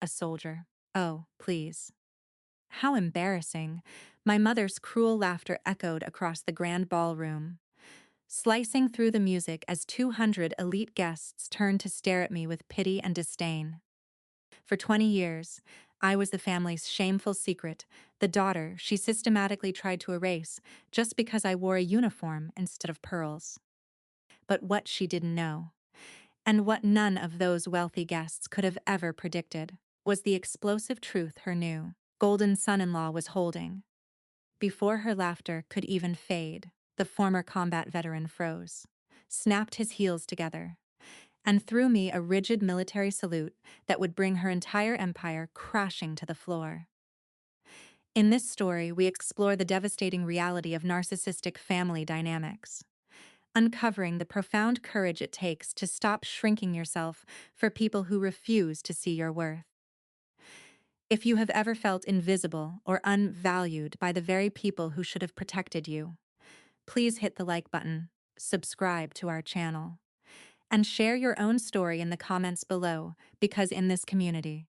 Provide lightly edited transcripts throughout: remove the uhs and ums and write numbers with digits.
a soldier. Oh, please. How embarrassing. My mother's cruel laughter echoed across the grand ballroom, slicing through the music as 200 elite guests turned to stare at me with pity and disdain. For 20 years, I was the family's shameful secret, the daughter she systematically tried to erase just because I wore a uniform instead of pearls. But what she didn't know, and what none of those wealthy guests could have ever predicted, was the explosive truth her new, golden son-in-law was holding. Before her laughter could even fade, the former combat veteran froze, snapped his heels together, and threw me a rigid military salute that would bring her entire empire crashing to the floor. In this story, we explore the devastating reality of narcissistic family dynamics, uncovering the profound courage it takes to stop shrinking yourself for people who refuse to see your worth. If you have ever felt invisible or unvalued by the very people who should have protected you, please hit the like button, subscribe to our channel, and share your own story in the comments below, because in this community,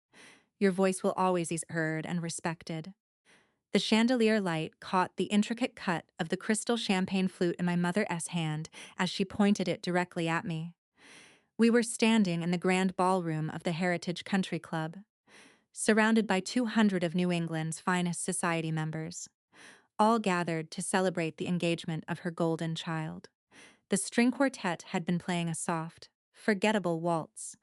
your voice will always be heard and respected. The chandelier light caught the intricate cut of the crystal champagne flute in my mother's hand as she pointed it directly at me. We were standing in the grand ballroom of the Heritage Country Club, surrounded by 200 of New England's finest society members, all gathered to celebrate the engagement of her golden child. The string quartet had been playing a soft, forgettable waltz,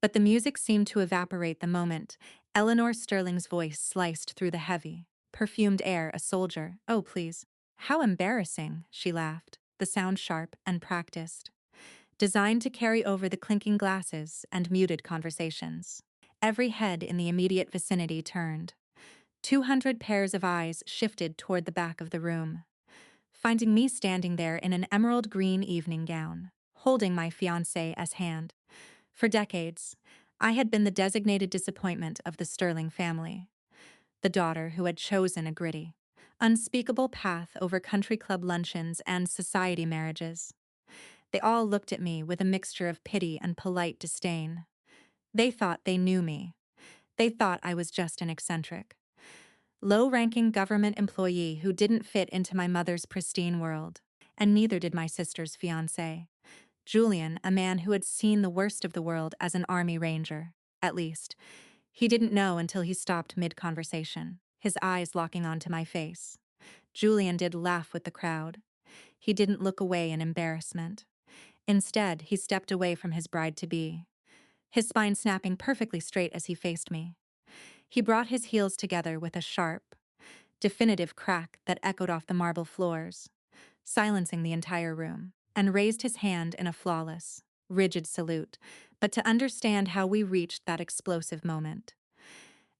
but the music seemed to evaporate the moment Eleanor Sterling's voice sliced through the heavy, perfumed air. A soldier. Oh, please. How embarrassing, she laughed, the sound sharp and practiced, designed to carry over the clinking glasses and muted conversations. Every head in the immediate vicinity turned. 200 pairs of eyes shifted toward the back of the room, finding me standing there in an emerald green evening gown, holding my fiancé's hand. For decades, I had been the designated disappointment of the Sterling family, the daughter who had chosen a gritty, unspeakable path over country club luncheons and society marriages. They all looked at me with a mixture of pity and polite disdain. They thought they knew me. They thought I was just an eccentric, low-ranking government employee who didn't fit into my mother's pristine world, and neither did my sister's fiancé, Julian, a man who had seen the worst of the world as an army ranger. At least, he didn't know until he stopped mid-conversation, his eyes locking onto my face. Julian did laugh with the crowd. He didn't look away in embarrassment. Instead, he stepped away from his bride-to-be, his spine snapping perfectly straight as he faced me. He brought his heels together with a sharp, definitive crack that echoed off the marble floors, silencing the entire room, and raised his hand in a flawless, rigid salute, but to understand how we reached that explosive moment,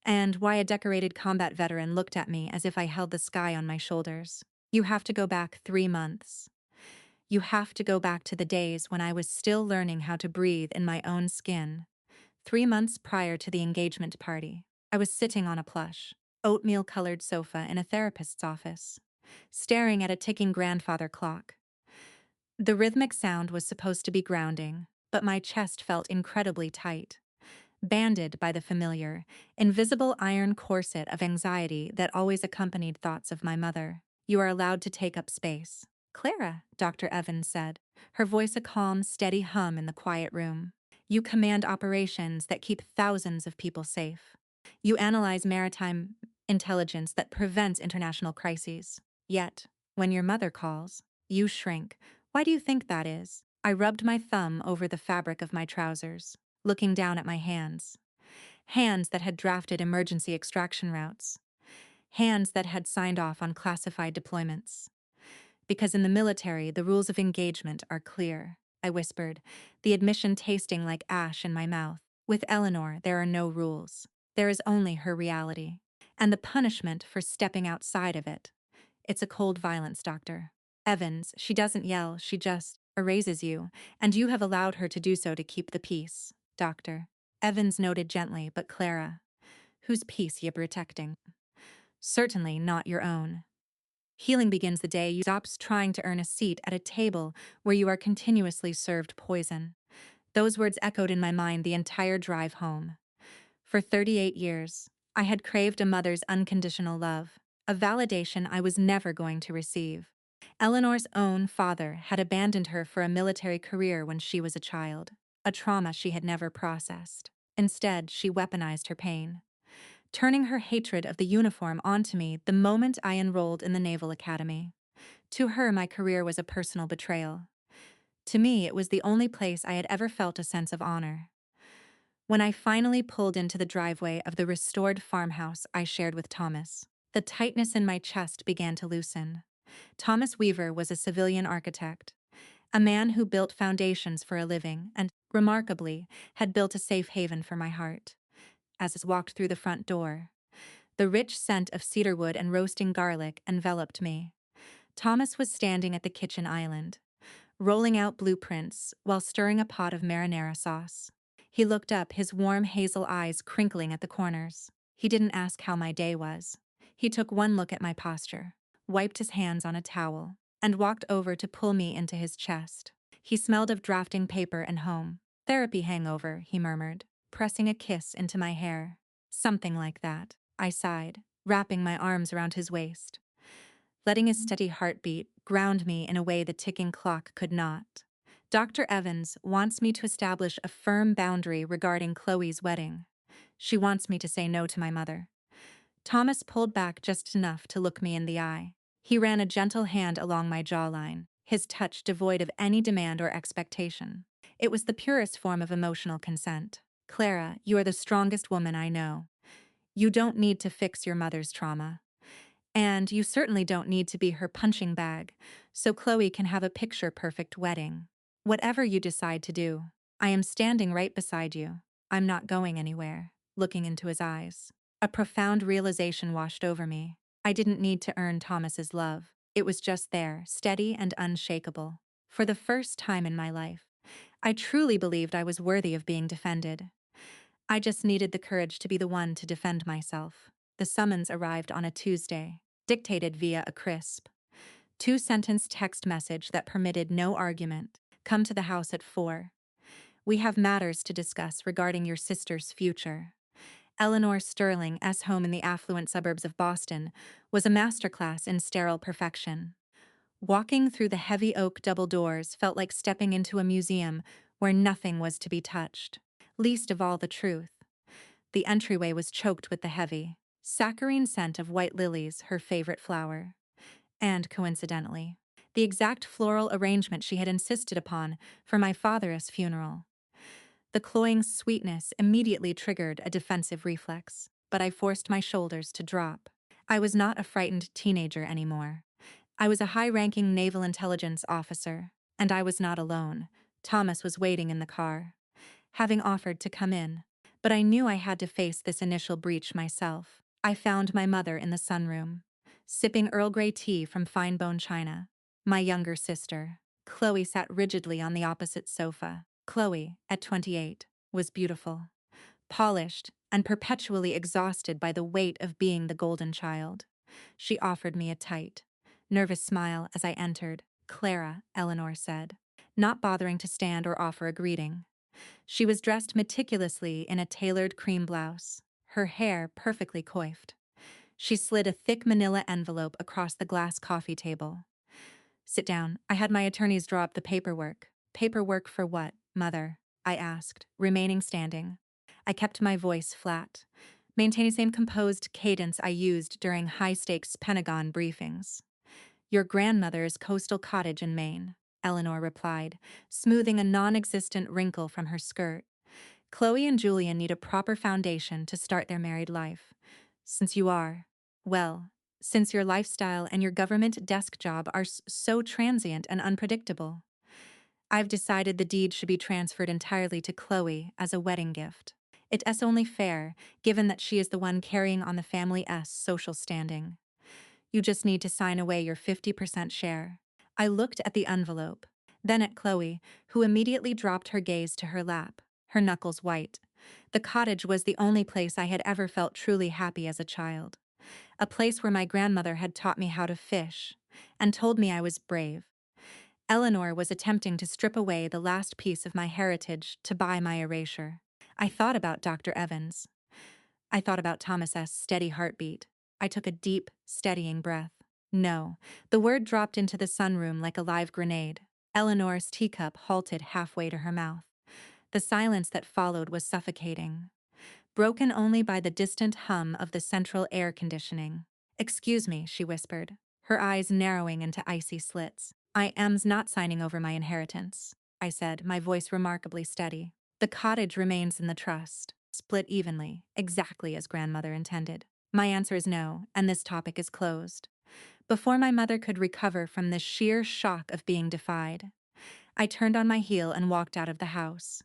and why a decorated combat veteran looked at me as if I held the sky on my shoulders. You have to go back 3 months. You have to go back to the days when I was still learning how to breathe in my own skin. 3 months prior to the engagement party, I was sitting on a plush, oatmeal-colored sofa in a therapist's office, staring at a ticking grandfather clock. The rhythmic sound was supposed to be grounding, but my chest felt incredibly tight, banded by the familiar, invisible iron corset of anxiety that always accompanied thoughts of my mother. You are allowed to take up space. Clara, Dr. Evans said, her voice a calm, steady hum in the quiet room. You command operations that keep thousands of people safe. You analyze maritime intelligence that prevents international crises. Yet, when your mother calls, you shrink. Why do you think that is? I rubbed my thumb over the fabric of my trousers, looking down at my hands. Hands that had drafted emergency extraction routes. Hands that had signed off on classified deployments. Because in the military, the rules of engagement are clear, I whispered, the admission tasting like ash in my mouth. With Eleanor, there are no rules. There is only her reality. And the punishment for stepping outside of it. It's a cold violence, Doctor Evans. She doesn't yell, she just erases you, and you have allowed her to do so to keep the peace, Doctor Evans noted gently. But Clara, whose peace you protecting? Certainly not your own. Healing begins the day you stop trying to earn a seat at a table where you are continuously served poison. Those words echoed in my mind the entire drive home. For 38 years, I had craved a mother's unconditional love, a validation I was never going to receive. Eleanor's own father had abandoned her for a military career when she was a child, a trauma she had never processed. Instead, she weaponized her pain, turning her hatred of the uniform onto me the moment I enrolled in the Naval Academy. To her, my career was a personal betrayal. To me, it was the only place I had ever felt a sense of honor. When I finally pulled into the driveway of the restored farmhouse I shared with Thomas, the tightness in my chest began to loosen. Thomas Weaver was a civilian architect, a man who built foundations for a living and, remarkably, had built a safe haven for my heart. As I walked through the front door, the rich scent of cedarwood and roasting garlic enveloped me. Thomas was standing at the kitchen island, rolling out blueprints while stirring a pot of marinara sauce. He looked up, his warm hazel eyes crinkling at the corners. He didn't ask how my day was. He took one look at my posture, wiped his hands on a towel, and walked over to pull me into his chest. He smelled of drafting paper and home. Therapy hangover, he murmured, pressing a kiss into my hair. Something like that, I sighed, wrapping my arms around his waist. Letting his steady heartbeat ground me in a way the ticking clock could not. Dr. Evans wants me to establish a firm boundary regarding Chloe's wedding. She wants me to say no to my mother. Thomas pulled back just enough to look me in the eye. He ran a gentle hand along my jawline, his touch devoid of any demand or expectation. It was the purest form of emotional consent. Clara, you are the strongest woman I know. You don't need to fix your mother's trauma. And you certainly don't need to be her punching bag, so Chloe can have a picture-perfect wedding. Whatever you decide to do, I am standing right beside you. I'm not going anywhere, looking into his eyes. A profound realization washed over me. I didn't need to earn Thomas's love. It was just there, steady and unshakable. For the first time in my life, I truly believed I was worthy of being defended. I just needed the courage to be the one to defend myself. The summons arrived on a Tuesday, dictated via a crisp, two-sentence text message that permitted no argument. Come to the house at 4. We have matters to discuss regarding your sister's future. Eleanor Sterling's home in the affluent suburbs of Boston was a masterclass in sterile perfection. Walking through the heavy oak double doors felt like stepping into a museum where nothing was to be touched, least of all the truth. The entryway was choked with the heavy, saccharine scent of white lilies, her favorite flower. And, coincidentally, the exact floral arrangement she had insisted upon for my father's funeral. The cloying sweetness immediately triggered a defensive reflex, but I forced my shoulders to drop. I was not a frightened teenager anymore. I was a high-ranking naval intelligence officer, and I was not alone. Thomas was waiting in the car, having offered to come in. But I knew I had to face this initial breach myself. I found my mother in the sunroom, sipping Earl Grey tea from fine-bone china. My younger sister, Chloe, sat rigidly on the opposite sofa. Chloe, at 28, was beautiful, polished, and perpetually exhausted by the weight of being the golden child. She offered me a tight, nervous smile as I entered. Clara, Eleanor said, not bothering to stand or offer a greeting. She was dressed meticulously in a tailored cream blouse, her hair perfectly coiffed. She slid a thick manila envelope across the glass coffee table. Sit down. I had my attorneys draw up the paperwork. Paperwork for what, Mother? I asked, remaining standing. I kept my voice flat, maintaining the same composed cadence I used during high-stakes Pentagon briefings. Your grandmother's coastal cottage in Maine, Eleanor replied, smoothing a non-existent wrinkle from her skirt. Chloe and Julian need a proper foundation to start their married life. Since you are, well, since your lifestyle and your government desk job are so transient and unpredictable, I've decided the deed should be transferred entirely to Chloe as a wedding gift. It's only fair, given that she is the one carrying on the family's social standing. You just need to sign away your 50% share. I looked at the envelope, then at Chloe, who immediately dropped her gaze to her lap, her knuckles white. The cottage was the only place I had ever felt truly happy as a child. A place where my grandmother had taught me how to fish and told me I was brave. Eleanor was attempting to strip away the last piece of my heritage to buy my erasure. I thought about Dr. Evans. I thought about Thomas's steady heartbeat. I took a deep, steadying breath. No. The word dropped into the sunroom like a live grenade. Eleanor's teacup halted halfway to her mouth. The silence that followed was suffocating, broken only by the distant hum of the central air conditioning. "Excuse me," she whispered, her eyes narrowing into icy slits. "I am's not signing over my inheritance," I said, my voice remarkably steady. "The cottage remains in the trust, split evenly, exactly as grandmother intended. My answer is no, and this topic is closed." Before my mother could recover from the sheer shock of being defied, I turned on my heel and walked out of the house.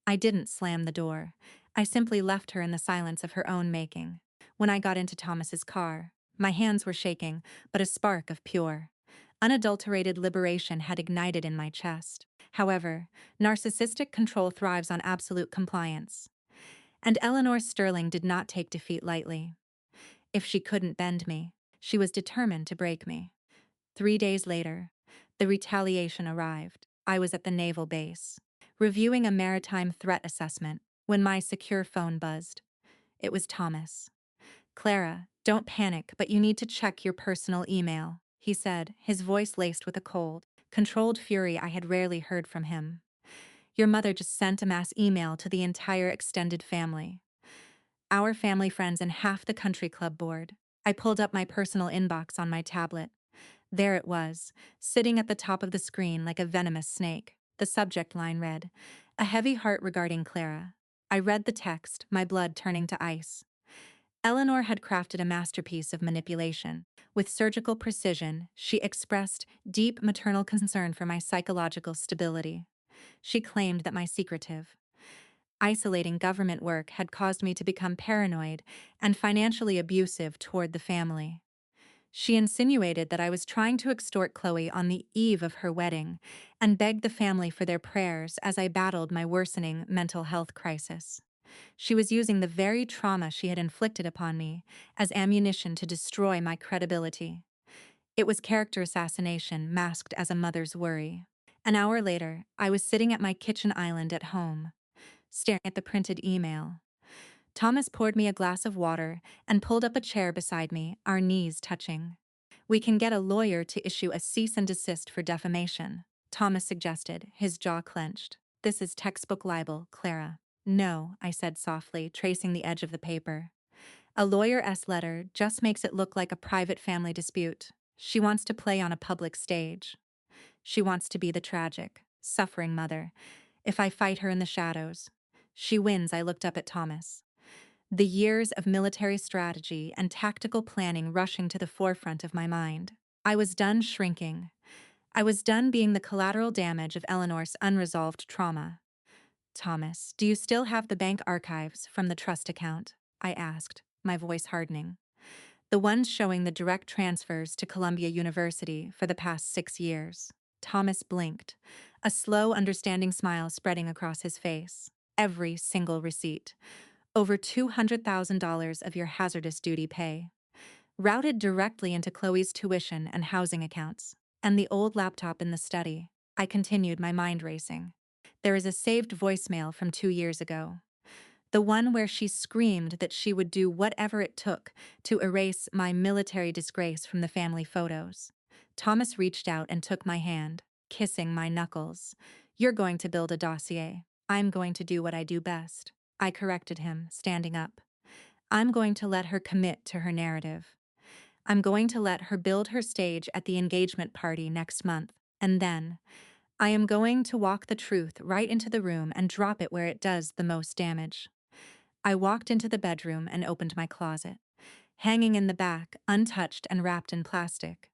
I didn't slam the door. I simply left her in the silence of her own making. When I got into Thomas's car, my hands were shaking, but a spark of pure, unadulterated liberation had ignited in my chest. However, narcissistic control thrives on absolute compliance, and Eleanor Sterling did not take defeat lightly. If she couldn't bend me, she was determined to break me. 3 days later, the retaliation arrived. I was at the naval base, reviewing a maritime threat assessment, when my secure phone buzzed. It was Thomas. "Clara, don't panic, but you need to check your personal email," he said, his voice laced with a cold, controlled fury I had rarely heard from him. "Your mother just sent a mass email to the entire extended family. Our family friends and half the country club board." I pulled up my personal inbox on my tablet. There it was, sitting at the top of the screen like a venomous snake. The subject line read, "A heavy heart regarding Clara." I read the text, my blood turning to ice. Eleanor had crafted a masterpiece of manipulation. With surgical precision, she expressed deep maternal concern for my psychological stability. She claimed that my secretive, isolating government work had caused me to become paranoid and financially abusive toward the family. She insinuated that I was trying to extort Chloe on the eve of her wedding and begged the family for their prayers as I battled my worsening mental health crisis. She was using the very trauma she had inflicted upon me as ammunition to destroy my credibility. It was character assassination masked as a mother's worry. An hour later, I was sitting at my kitchen island at home, staring at the printed email. Thomas poured me a glass of water and pulled up a chair beside me, our knees touching. "We can get a lawyer to issue a cease and desist for defamation," Thomas suggested, his jaw clenched. "This is textbook libel, Clara." "No," I said softly, tracing the edge of the paper. "A lawyer's letter just makes it look like a private family dispute. She wants to play on a public stage. She wants to be the tragic, suffering mother. If I fight her in the shadows, she wins." I looked up at Thomas, the years of military strategy and tactical planning rushing to the forefront of my mind. I was done shrinking. I was done being the collateral damage of Eleanor's unresolved trauma. "Thomas, do you still have the bank archives from the trust account?" I asked, my voice hardening. "The ones showing the direct transfers to Columbia University for the past 6 years." Thomas blinked, a slow, understanding smile spreading across his face. "Every single receipt. Over $200,000 of your hazardous duty pay, routed directly into Chloe's tuition and housing accounts, and the old laptop in the study." I continued, my mind racing. "There is a saved voicemail from 2 years ago. The one where she screamed that she would do whatever it took to erase my military disgrace from the family photos." Thomas reached out and took my hand, kissing my knuckles. "You're going to build a dossier. I'm going to do what I do best." I corrected him, standing up. "I'm going to let her commit to her narrative. I'm going to let her build her stage at the engagement party next month, and then I am going to walk the truth right into the room and drop it where it does the most damage." I walked into the bedroom and opened my closet. Hanging in the back, untouched and wrapped in plastic,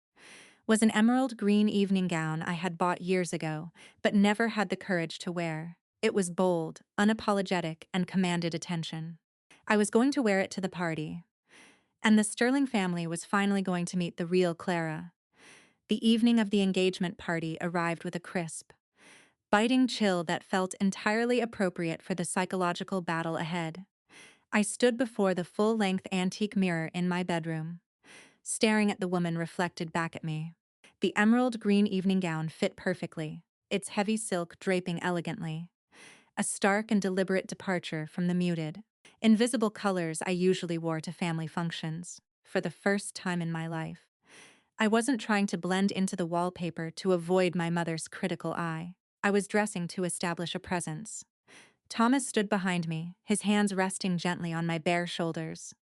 was an emerald green evening gown I had bought years ago, but never had the courage to wear. It was bold, unapologetic, and commanded attention. I was going to wear it to the party, and the Sterling family was finally going to meet the real Clara. The evening of the engagement party arrived with a crisp, biting chill that felt entirely appropriate for the psychological battle ahead. I stood before the full-length antique mirror in my bedroom, staring at the woman reflected back at me. The emerald green evening gown fit perfectly, its heavy silk draping elegantly, a stark and deliberate departure from the muted, invisible colors I usually wore to family functions, for the first time in my life. I wasn't trying to blend into the wallpaper to avoid my mother's critical eye. I was dressing to establish a presence. Thomas stood behind me, his hands resting gently on my bare shoulders.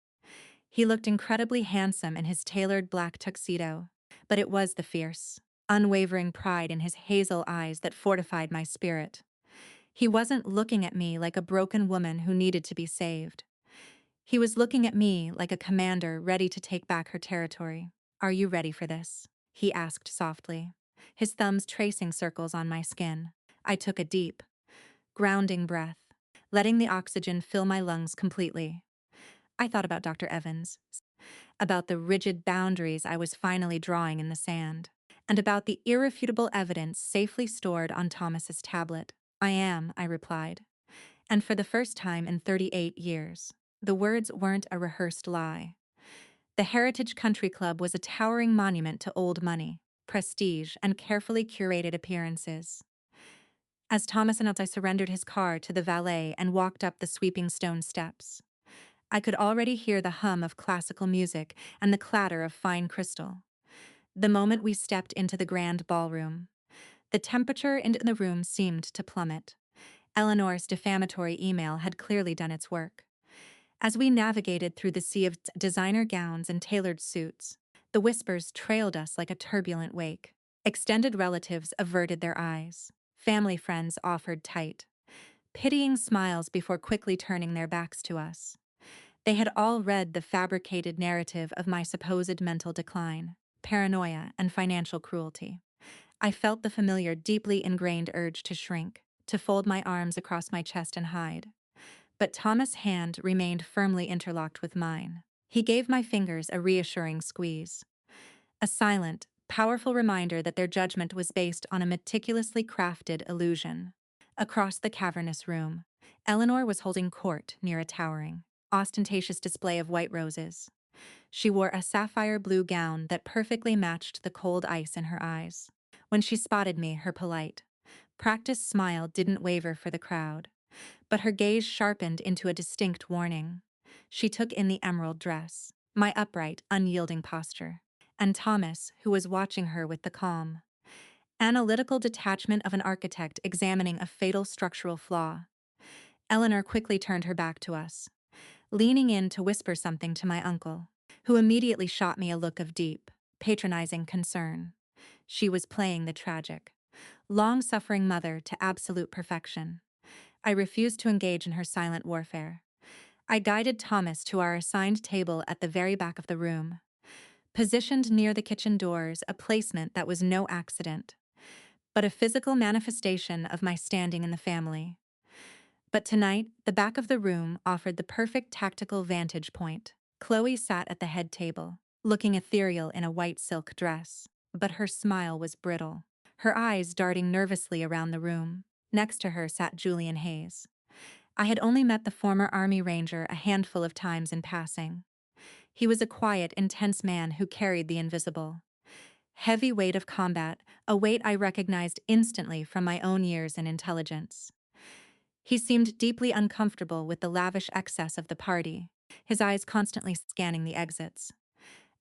He looked incredibly handsome in his tailored black tuxedo, but it was the fierce, unwavering pride in his hazel eyes that fortified my spirit. He wasn't looking at me like a broken woman who needed to be saved. He was looking at me like a commander ready to take back her territory. "Are you ready for this?" he asked softly, his thumbs tracing circles on my skin. I took a deep, grounding breath, letting the oxygen fill my lungs completely. I thought about Dr. Evans, about the rigid boundaries I was finally drawing in the sand, and about the irrefutable evidence safely stored on Thomas's tablet. "I am," I replied, and for the first time in 38 years. The words weren't a rehearsed lie. The Heritage Country Club was a towering monument to old money, prestige, and carefully curated appearances. As Thomas announced, I surrendered his car to the valet and walked up the sweeping stone steps. I could already hear the hum of classical music and the clatter of fine crystal. The moment we stepped into the grand ballroom, the temperature in the room seemed to plummet. Eleanor's defamatory email had clearly done its work. As we navigated through the sea of designer gowns and tailored suits, the whispers trailed us like a turbulent wake. Extended relatives averted their eyes. Family friends offered tight, pitying smiles before quickly turning their backs to us. They had all read the fabricated narrative of my supposed mental decline, paranoia, and financial cruelty. I felt the familiar, deeply ingrained urge to shrink, to fold my arms across my chest and hide. But Thomas' hand remained firmly interlocked with mine. He gave my fingers a reassuring squeeze, a silent, powerful reminder that their judgment was based on a meticulously crafted illusion. Across the cavernous room, Eleanor was holding court near a towering, ostentatious display of white roses. She wore a sapphire blue gown that perfectly matched the cold ice in her eyes. When she spotted me, her polite, practiced smile didn't waver for the crowd, but her gaze sharpened into a distinct warning. She took in the emerald dress, my upright, unyielding posture, and Thomas, who was watching her with the calm, analytical detachment of an architect examining a fatal structural flaw. Eleanor quickly turned her back to us, leaning in to whisper something to my uncle, who immediately shot me a look of deep, patronizing concern. She was playing the tragic, long-suffering mother to absolute perfection. I refused to engage in her silent warfare. I guided Thomas to our assigned table at the very back of the room, positioned near the kitchen doors, a placement that was no accident, but a physical manifestation of my standing in the family. But tonight, the back of the room offered the perfect tactical vantage point. Chloe sat at the head table, looking ethereal in a white silk dress, but her smile was brittle, her eyes darting nervously around the room. Next to her sat Julian Hayes. I had only met the former Army Ranger a handful of times in passing. He was a quiet, intense man who carried the invisible heavy weight of combat, a weight I recognized instantly from my own years in intelligence. He seemed deeply uncomfortable with the lavish excess of the party, his eyes constantly scanning the exits,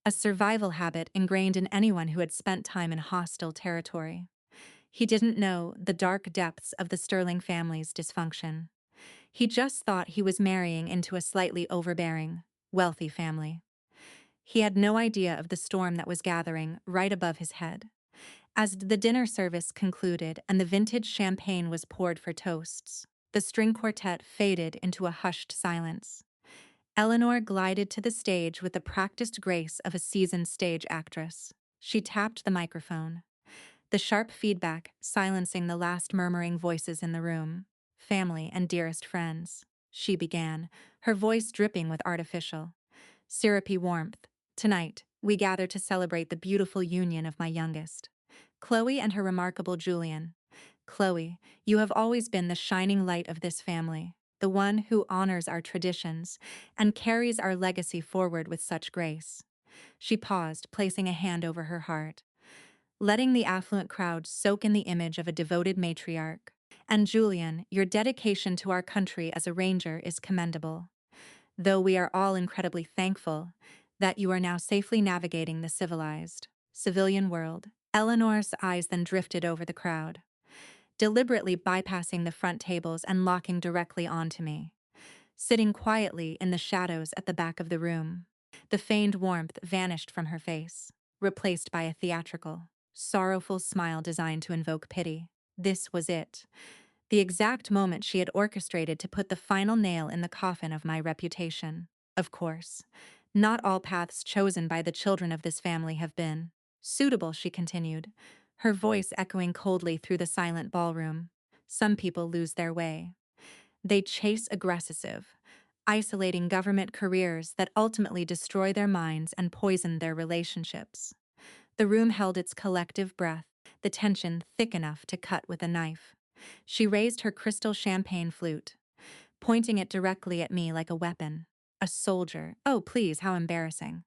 a survival habit ingrained in anyone who had spent time in hostile territory. He didn't know the dark depths of the Sterling family's dysfunction. He just thought he was marrying into a slightly overbearing, wealthy family. He had no idea of the storm that was gathering right above his head. As the dinner service concluded and the vintage champagne was poured for toasts, the string quartet faded into a hushed silence. Eleanor glided to the stage with the practiced grace of a seasoned stage actress. She tapped the microphone, the sharp feedback silencing the last murmuring voices in the room. "Family and dearest friends," she began, her voice dripping with artificial, syrupy warmth. "Tonight, we gather to celebrate the beautiful union of my youngest, Chloe, and her remarkable Julian. Chloe, you have always been the shining light of this family, the one who honors our traditions and carries our legacy forward with such grace." She paused, placing a hand over her heart, letting the affluent crowd soak in the image of a devoted matriarch. "And Julian, your dedication to our country as a ranger is commendable. though we are all incredibly thankful that you are now safely navigating the civilized, civilian world. Eleanor's eyes then drifted over the crowd, deliberately bypassing the front tables and locking directly onto me, sitting quietly in the shadows at the back of the room. The feigned warmth vanished from her face, replaced by a theatrical, sorrowful smile designed to invoke pity. This was it, the exact moment she had orchestrated to put the final nail in the coffin of my reputation. Of course, not all paths chosen by the children of this family have been suitable, she continued, her voice echoing coldly through the silent ballroom. Some people lose their way. They chase aggressive, isolating government careers that ultimately destroy their minds and poison their relationships. The room held its collective breath, the tension thick enough to cut with a knife. She raised her crystal champagne flute, pointing it directly at me like a weapon. A soldier. Oh, please, how embarrassing.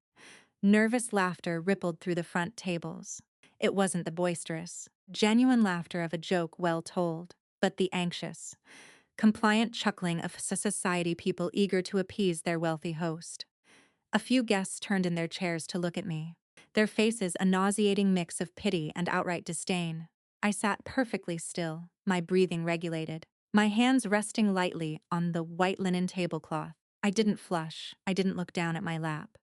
Nervous laughter rippled through the front tables. It wasn't the boisterous, genuine laughter of a joke well told, but the anxious, compliant chuckling of society people eager to appease their wealthy host. A few guests turned in their chairs to look at me, their faces a nauseating mix of pity and outright disdain. I sat perfectly still, my breathing regulated, my hands resting lightly on the white linen tablecloth. I didn't flush, I didn't look down at my lap.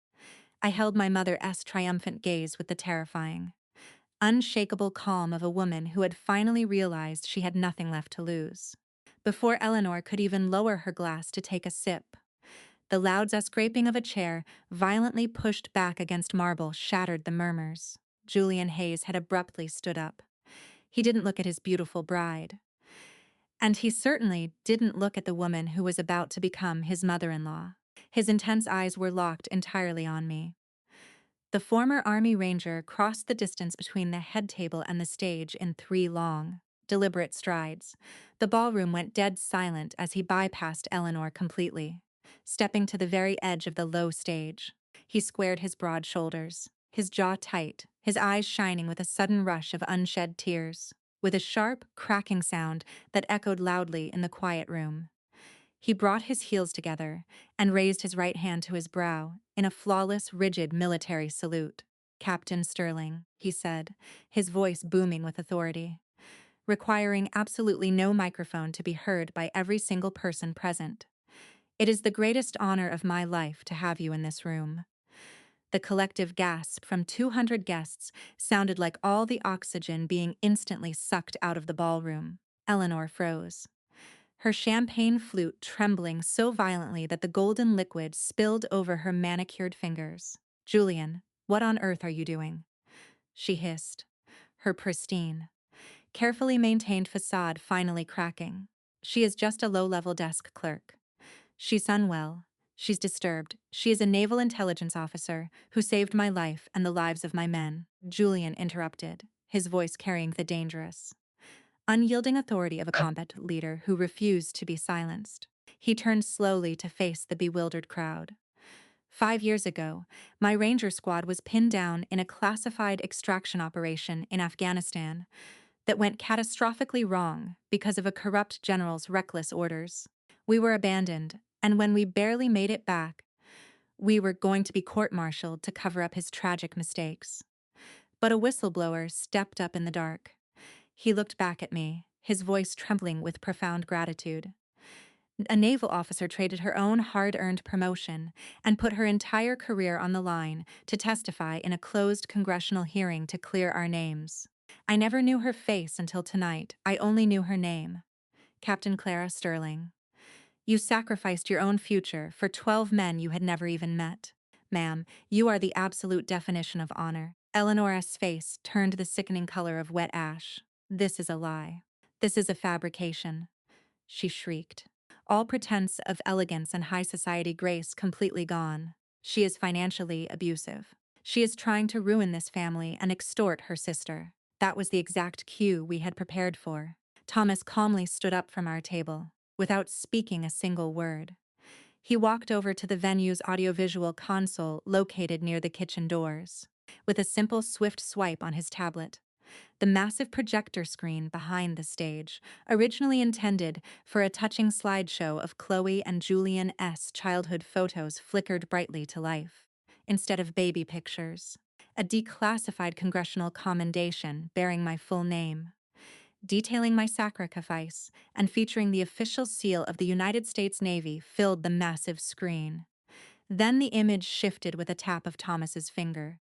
I held my mother's triumphant gaze with the terrifying, unshakable calm of a woman who had finally realized she had nothing left to lose. Before Eleanor could even lower her glass to take a sip, the loud scraping of a chair, violently pushed back against marble, shattered the murmurs. Julian Hayes had abruptly stood up. He didn't look at his beautiful bride. And he certainly didn't look at the woman who was about to become his mother-in-law. His intense eyes were locked entirely on me. The former Army Ranger crossed the distance between the head table and the stage in 3 long, deliberate strides. The ballroom went dead silent as he bypassed Eleanor completely, stepping to the very edge of the low stage. He squared his broad shoulders, his jaw tight, his eyes shining with a sudden rush of unshed tears. With a sharp, cracking sound that echoed loudly in the quiet room, he brought his heels together and raised his right hand to his brow in a flawless, rigid military salute. "Captain Sterling," he said, his voice booming with authority, requiring absolutely no microphone to be heard by every single person present. "It is the greatest honor of my life to have you in this room." The collective gasp from 200 guests sounded like all the oxygen being instantly sucked out of the ballroom. Eleanor froze, her champagne flute trembling so violently that the golden liquid spilled over her manicured fingers. "Julian, what on earth are you doing?" she hissed, her pristine, carefully maintained facade finally cracking. "She is just a low-level desk clerk. She's unwell. She's disturbed. She is a naval intelligence officer who saved my life and the lives of my men," Julian interrupted, his voice carrying the dangerous, unyielding authority of a combat leader who refused to be silenced. He turned slowly to face the bewildered crowd. 5 years ago, my Ranger squad was pinned down in a classified extraction operation in Afghanistan that went catastrophically wrong because of a corrupt general's reckless orders. We were abandoned, and when we barely made it back, we were going to be court-martialed to cover up his tragic mistakes. But a whistleblower stepped up in the dark. He looked back at me, his voice trembling with profound gratitude. A naval officer traded her own hard-earned promotion and put her entire career on the line to testify in a closed congressional hearing to clear our names. I never knew her face until tonight. I only knew her name. Captain Clara Sterling. You sacrificed your own future for 12 men you had never even met. Ma'am, you are the absolute definition of honor. Eleanor's face turned the sickening color of wet ash. "This is a lie. This is a fabrication," she shrieked, all pretense of elegance and high society grace completely gone. "She is financially abusive. She is trying to ruin this family and extort her sister." That was the exact cue we had prepared for. Thomas calmly stood up from our table, without speaking a single word. He walked over to the venue's audiovisual console located near the kitchen doors. With a simple, swift swipe on his tablet, the massive projector screen behind the stage, originally intended for a touching slideshow of Chloe and Julian's childhood photos, flickered brightly to life. Instead of baby pictures, a declassified congressional commendation bearing my full name, detailing my sacrifice and featuring the official seal of the United States Navy, filled the massive screen. Then the image shifted with a tap of Thomas's finger.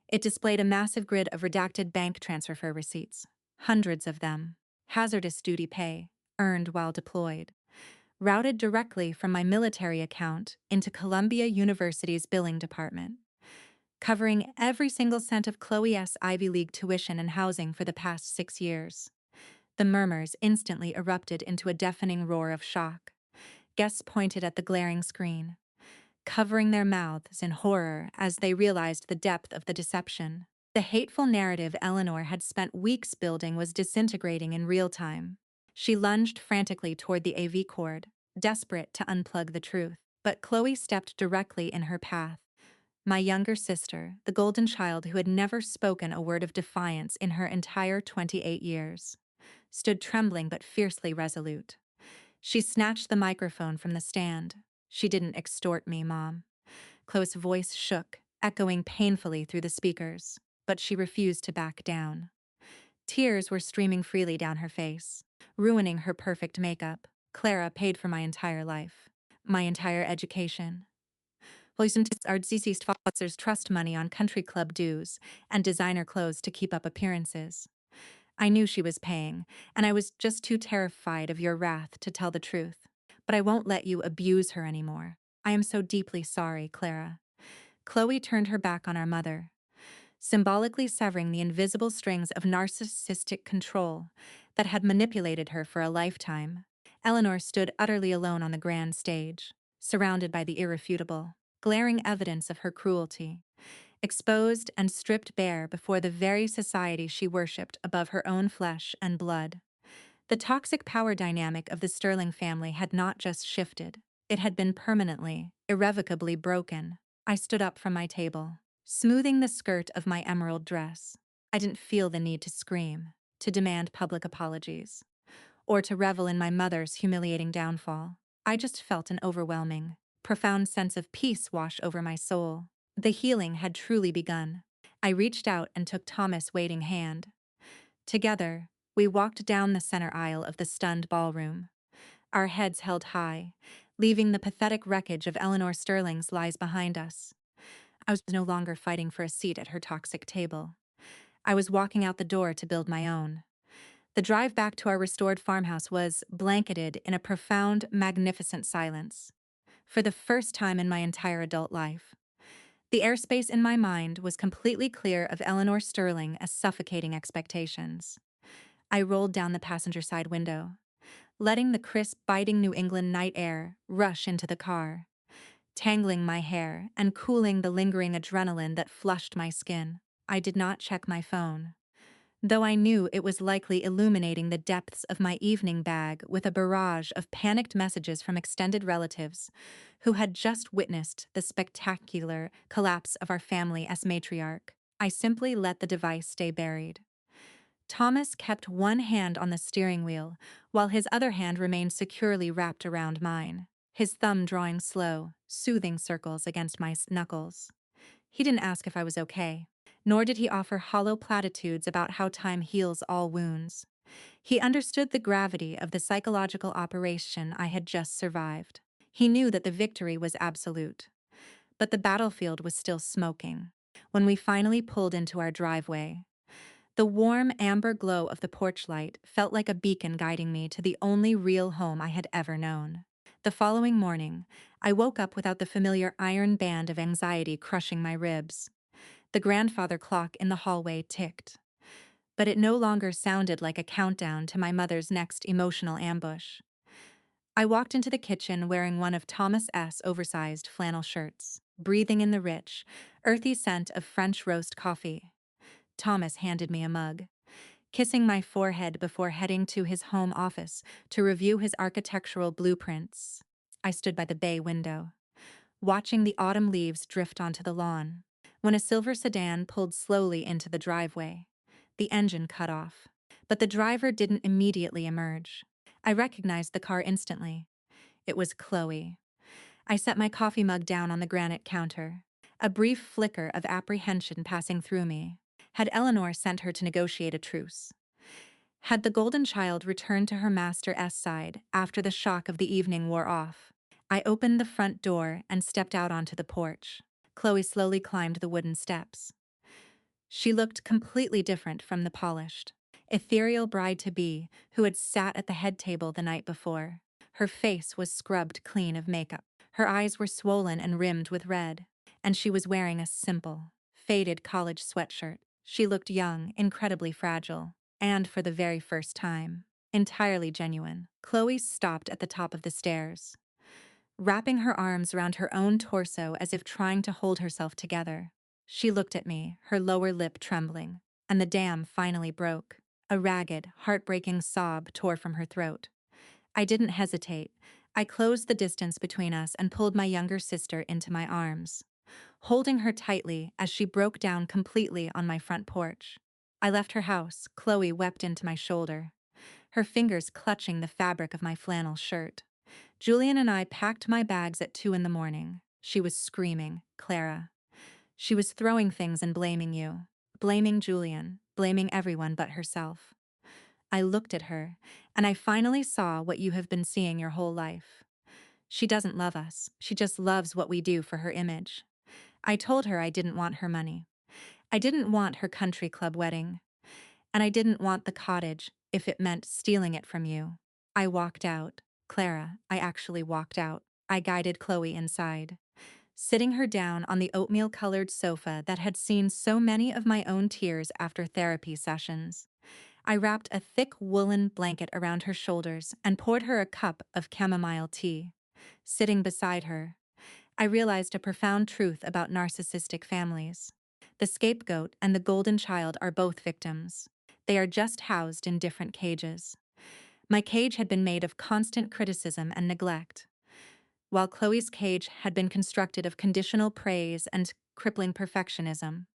It displayed a massive grid of redacted bank transfer receipts, hundreds of them, hazardous duty pay, earned while deployed, routed directly from my military account into Columbia University's billing department, covering every single cent of Chloe's Ivy League tuition and housing for the past 6 years. The murmurs instantly erupted into a deafening roar of shock. Guests pointed at the glaring screen, covering their mouths in horror as they realized the depth of the deception. The hateful narrative Eleanor had spent weeks building was disintegrating in real time. She lunged frantically toward the AV cord, desperate to unplug the truth. But Chloe stepped directly in her path. My younger sister, the golden child who had never spoken a word of defiance in her entire 28 years, stood trembling but fiercely resolute. She snatched the microphone from the stand. "She didn't extort me, Mom." Chloe's voice shook, echoing painfully through the speakers, but she refused to back down. Tears were streaming freely down her face, ruining her perfect makeup. "Clara paid for my entire life, my entire education. Our deceased father's trust money on country club dues and designer clothes to keep up appearances. I knew she was paying, and I was just too terrified of your wrath to tell the truth. But I won't let you abuse her anymore. I am so deeply sorry, Clara." Chloe turned her back on our mother, symbolically severing the invisible strings of narcissistic control that had manipulated her for a lifetime. Eleanor stood utterly alone on the grand stage, surrounded by the irrefutable, glaring evidence of her cruelty, exposed and stripped bare before the very society she worshipped above her own flesh and blood. The toxic power dynamic of the Sterling family had not just shifted, it had been permanently, irrevocably broken. I stood up from my table, smoothing the skirt of my emerald dress. I didn't feel the need to scream, to demand public apologies, or to revel in my mother's humiliating downfall. I just felt an overwhelming, profound sense of peace wash over my soul. The healing had truly begun. I reached out and took Thomas' waiting hand. Together, we walked down the center aisle of the stunned ballroom, our heads held high, leaving the pathetic wreckage of Eleanor Sterling's lies behind us. I was no longer fighting for a seat at her toxic table. I was walking out the door to build my own. The drive back to our restored farmhouse was blanketed in a profound, magnificent silence. For the first time in my entire adult life, the airspace in my mind was completely clear of Eleanor Sterling as suffocating expectations. I rolled down the passenger side window, letting the crisp, biting New England night air rush into the car, tangling my hair and cooling the lingering adrenaline that flushed my skin. I did not check my phone, though I knew it was likely illuminating the depths of my evening bag with a barrage of panicked messages from extended relatives who had just witnessed the spectacular collapse of our family as matriarch. I simply let the device stay buried. Thomas kept one hand on the steering wheel, while his other hand remained securely wrapped around mine, his thumb drawing slow, soothing circles against my knuckles. He didn't ask if I was okay, nor did he offer hollow platitudes about how time heals all wounds. He understood the gravity of the psychological operation I had just survived. He knew that the victory was absolute, but the battlefield was still smoking. When we finally pulled into our driveway, the warm amber glow of the porch light felt like a beacon guiding me to the only real home I had ever known. The following morning, I woke up without the familiar iron band of anxiety crushing my ribs. The grandfather clock in the hallway ticked, but it no longer sounded like a countdown to my mother's next emotional ambush. I walked into the kitchen wearing one of Thomas's oversized flannel shirts, breathing in the rich, earthy scent of French roast coffee. Thomas handed me a mug, kissing my forehead before heading to his home office to review his architectural blueprints. I stood by the bay window, watching the autumn leaves drift onto the lawn, when a silver sedan pulled slowly into the driveway. The engine cut off. But the driver didn't immediately emerge. I recognized the car instantly. It was Chloe. I set my coffee mug down on the granite counter, a brief flicker of apprehension passing through me. Had Eleanor sent her to negotiate a truce? Had the golden child returned to her master's side after the shock of the evening wore off? I opened the front door and stepped out onto the porch. Chloe slowly climbed the wooden steps. She looked completely different from the polished, ethereal bride-to-be who had sat at the head table the night before. Her face was scrubbed clean of makeup. Her eyes were swollen and rimmed with red, and she was wearing a simple, faded college sweatshirt. She looked young, incredibly fragile, and for the very first time, entirely genuine. Chloe stopped at the top of the stairs, wrapping her arms around her own torso as if trying to hold herself together. She looked at me, her lower lip trembling, and the dam finally broke. A ragged, heartbreaking sob tore from her throat. I didn't hesitate. I closed the distance between us and pulled my younger sister into my arms, holding her tightly as she broke down completely on my front porch. I left her house. Chloe wept into my shoulder, her fingers clutching the fabric of my flannel shirt. Julian and I packed my bags at 2 in the morning. She was screaming, "Clara." She was throwing things and blaming you, blaming Julian, blaming everyone but herself. I looked at her, and I finally saw what you have been seeing your whole life. She doesn't love us. She just loves what we do for her image. I told her I didn't want her money. I didn't want her country club wedding. And I didn't want the cottage if it meant stealing it from you. I walked out. Clara, I actually walked out. I guided Chloe inside, sitting her down on the oatmeal-colored sofa that had seen so many of my own tears after therapy sessions. I wrapped a thick woolen blanket around her shoulders and poured her a cup of chamomile tea. Sitting beside her, I realized a profound truth about narcissistic families. The scapegoat and the golden child are both victims. They are just housed in different cages. My cage had been made of constant criticism and neglect, while Chloe's cage had been constructed of conditional praise and crippling perfectionism.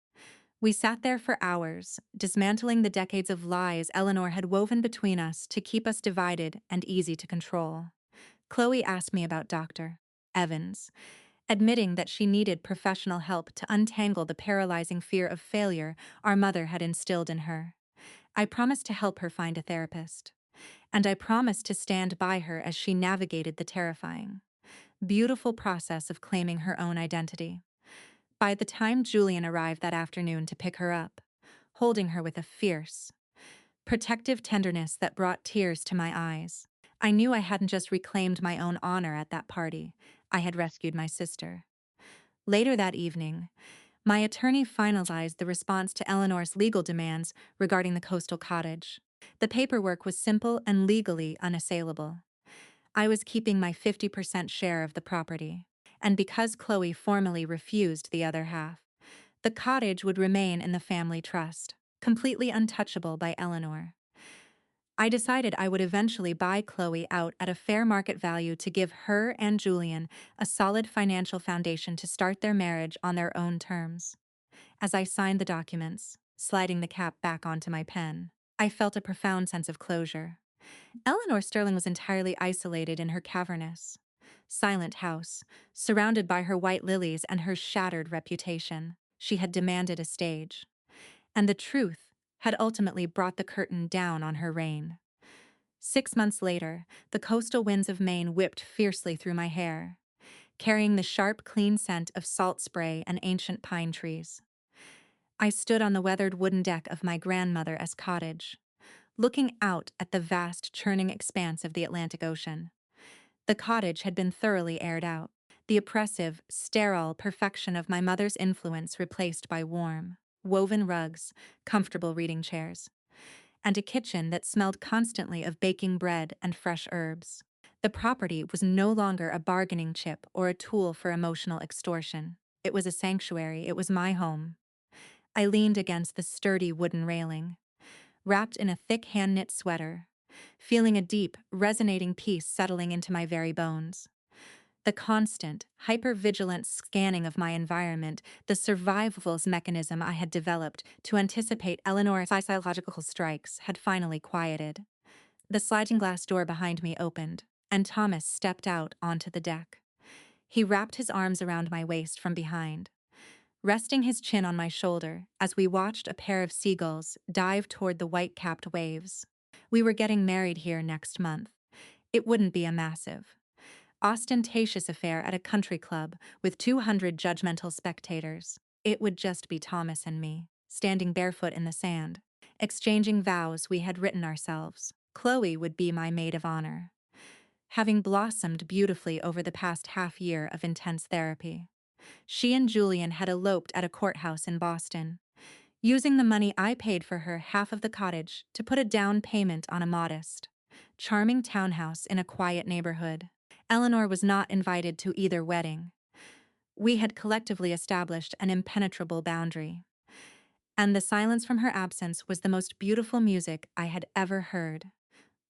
We sat there for hours, dismantling the decades of lies Eleanor had woven between us to keep us divided and easy to control. Chloe asked me about Dr. Evans, admitting that she needed professional help to untangle the paralyzing fear of failure our mother had instilled in her. I promised to help her find a therapist, and I promised to stand by her as she navigated the terrifying, beautiful process of claiming her own identity. By the time Julian arrived that afternoon to pick her up, holding her with a fierce, protective tenderness that brought tears to my eyes, I knew I hadn't just reclaimed my own honor at that party, I had rescued my sister. Later that evening, my attorney finalized the response to Eleanor's legal demands regarding the coastal cottage. The paperwork was simple and legally unassailable. I was keeping my 50% share of the property, and because Chloe formally refused the other half, the cottage would remain in the family trust, completely untouchable by Eleanor. I decided I would eventually buy Chloe out at a fair market value to give her and Julian a solid financial foundation to start their marriage on their own terms. As I signed the documents, sliding the cap back onto my pen, I felt a profound sense of closure. Eleanor Sterling was entirely isolated in her cavernous, silent house, surrounded by her white lilies and her shattered reputation. She had demanded a stage, and the truth had ultimately brought the curtain down on her reign. 6 months later, the coastal winds of Maine whipped fiercely through my hair, carrying the sharp, clean scent of salt spray and ancient pine trees. I stood on the weathered wooden deck of my grandmother's cottage, looking out at the vast, churning expanse of the Atlantic Ocean. The cottage had been thoroughly aired out, the oppressive, sterile perfection of my mother's influence replaced by warm, woven rugs, comfortable reading chairs, and a kitchen that smelled constantly of baking bread and fresh herbs. The property was no longer a bargaining chip or a tool for emotional extortion. It was a sanctuary. It was my home. I leaned against the sturdy wooden railing, wrapped in a thick hand-knit sweater, feeling a deep, resonating peace settling into my very bones. The constant, hyper-vigilant scanning of my environment, the survival mechanism I had developed to anticipate Eleanor's physiological strikes, had finally quieted. The sliding glass door behind me opened, and Thomas stepped out onto the deck. He wrapped his arms around my waist from behind, resting his chin on my shoulder as we watched a pair of seagulls dive toward the white-capped waves. We were getting married here next month. It wouldn't be a massive, ostentatious affair at a country club with 200 judgmental spectators. It would just be Thomas and me, standing barefoot in the sand, exchanging vows we had written ourselves. Chloe would be my maid of honor, having blossomed beautifully over the past half year of intense therapy. She and Julian had eloped at a courthouse in Boston, using the money I paid for her half of the cottage to put a down payment on a modest, charming townhouse in a quiet neighborhood. Eleanor was not invited to either wedding. We had collectively established an impenetrable boundary, and the silence from her absence was the most beautiful music I had ever heard.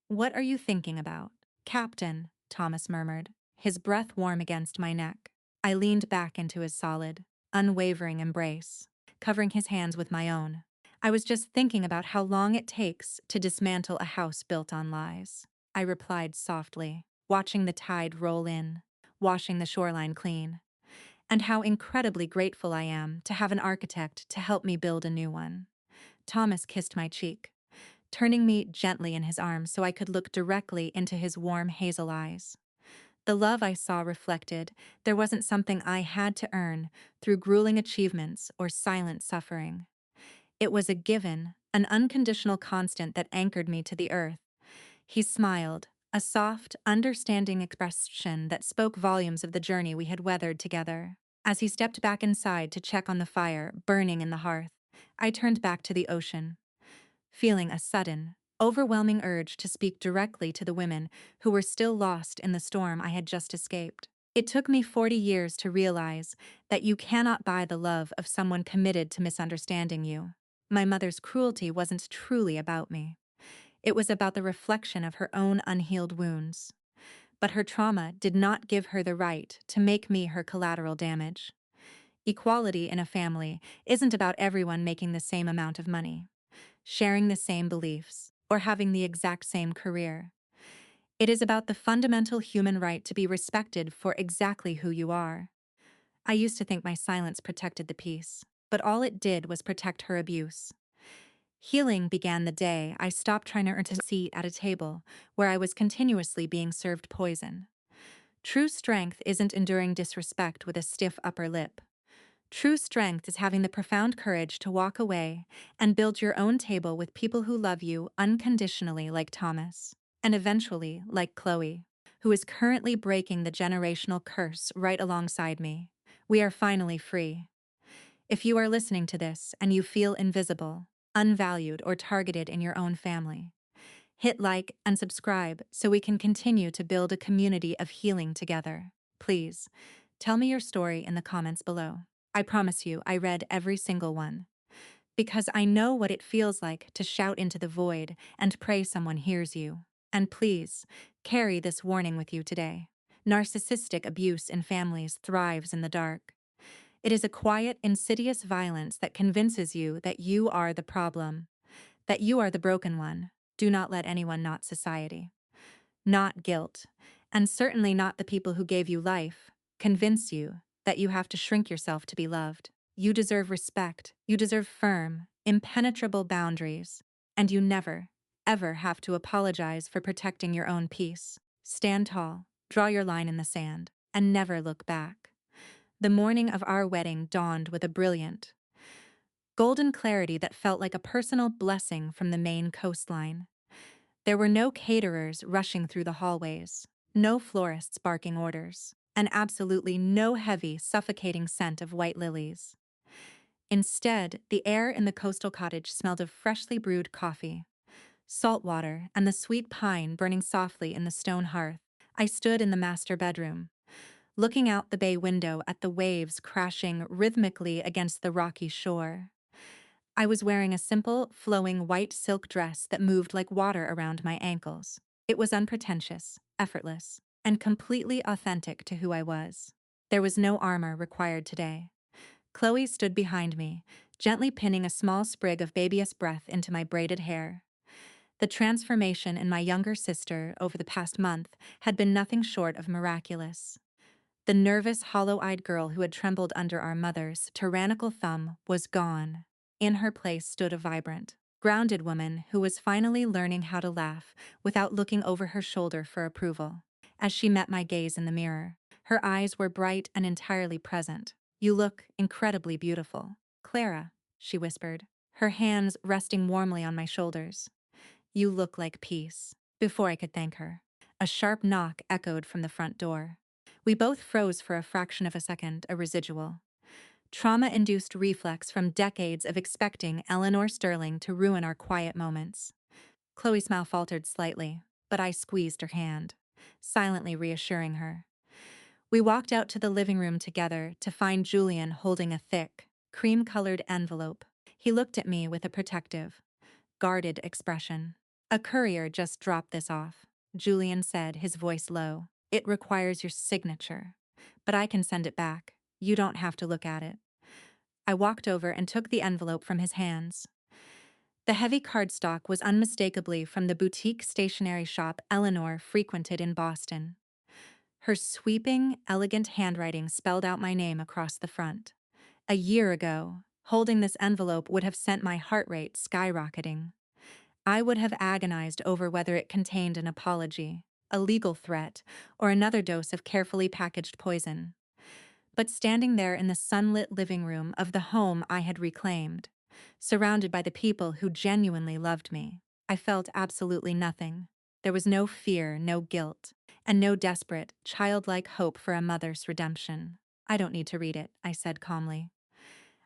"What are you thinking about, Captain?" Thomas murmured, his breath warm against my neck. I leaned back into his solid, unwavering embrace, covering his hands with my own. "I was just thinking about how long it takes to dismantle a house built on lies," I replied softly, watching the tide roll in, washing the shoreline clean, "and how incredibly grateful I am to have an architect to help me build a new one." Thomas kissed my cheek, turning me gently in his arms so I could look directly into his warm hazel eyes. The love I saw reflected there wasn't something I had to earn through grueling achievements or silent suffering. It was a given, an unconditional constant that anchored me to the earth. He smiled, a soft, understanding expression that spoke volumes of the journey we had weathered together. As he stepped back inside to check on the fire burning in the hearth, I turned back to the ocean, feeling a sudden, overwhelming urge to speak directly to the women who were still lost in the storm I had just escaped. It took me 40 years to realize that you cannot buy the love of someone committed to misunderstanding you. My mother's cruelty wasn't truly about me. It was about the reflection of her own unhealed wounds. But her trauma did not give her the right to make me her collateral damage. Equality in a family isn't about everyone making the same amount of money, sharing the same beliefs, or having the exact same career. It is about the fundamental human right to be respected for exactly who you are. I used to think my silence protected the peace, but all it did was protect her abuse. Healing began the day I stopped trying to earn a seat at a table where I was continuously being served poison. True strength isn't enduring disrespect with a stiff upper lip. True strength is having the profound courage to walk away and build your own table with people who love you unconditionally, like Thomas, and eventually like Chloe, who is currently breaking the generational curse right alongside me. We are finally free. If you are listening to this and you feel invisible, unvalued, or targeted in your own family, hit like and subscribe so we can continue to build a community of healing together. Please, tell me your story in the comments below. I promise you, I read every single one. Because I know what it feels like to shout into the void and pray someone hears you. And please, carry this warning with you today. Narcissistic abuse in families thrives in the dark. It is a quiet, insidious violence that convinces you that you are the problem, that you are the broken one. Do not let anyone, not society, not guilt, and certainly not the people who gave you life, convince you that you have to shrink yourself to be loved. You deserve respect, you deserve firm, impenetrable boundaries, and you never, ever have to apologize for protecting your own peace. Stand tall, draw your line in the sand, and never look back. The morning of our wedding dawned with a brilliant, golden clarity that felt like a personal blessing from the Maine coastline. There were no caterers rushing through the hallways, no florists barking orders, and absolutely no heavy, suffocating scent of white lilies. Instead, the air in the coastal cottage smelled of freshly brewed coffee, salt water, and the sweet pine burning softly in the stone hearth. I stood in the master bedroom, looking out the bay window at the waves crashing rhythmically against the rocky shore. I was wearing a simple, flowing white silk dress that moved like water around my ankles. It was unpretentious, effortless, and completely authentic to who I was. There was no armor required today. Chloe stood behind me, gently pinning a small sprig of babyish breath into my braided hair. The transformation in my younger sister over the past month had been nothing short of miraculous. The nervous, hollow-eyed girl who had trembled under our mother's tyrannical thumb was gone. In her place stood a vibrant, grounded woman who was finally learning how to laugh without looking over her shoulder for approval. As she met my gaze in the mirror, her eyes were bright and entirely present. "You look incredibly beautiful, Clara," she whispered, her hands resting warmly on my shoulders. "You look like peace." Before I could thank her, a sharp knock echoed from the front door. We both froze for a fraction of a second, a residual trauma-induced reflex from decades of expecting Eleanor Sterling to ruin our quiet moments. Chloe's smile faltered slightly, but I squeezed her hand, silently reassuring her. We walked out to the living room together to find Julian holding a thick, cream-colored envelope. He looked at me with a protective, guarded expression. "A courier just dropped this off," Julian said, his voice low. "It requires your signature, but I can send it back. You don't have to look at it." I walked over and took the envelope from his hands. The heavy cardstock was unmistakably from the boutique stationery shop Eleanor frequented in Boston. Her sweeping, elegant handwriting spelled out my name across the front. A year ago, holding this envelope would have sent my heart rate skyrocketing. I would have agonized over whether it contained an apology, a legal threat, or another dose of carefully packaged poison. But standing there in the sunlit living room of the home I had reclaimed, surrounded by the people who genuinely loved me, I felt absolutely nothing. There was no fear, no guilt, and no desperate, childlike hope for a mother's redemption. "I don't need to read it," I said calmly.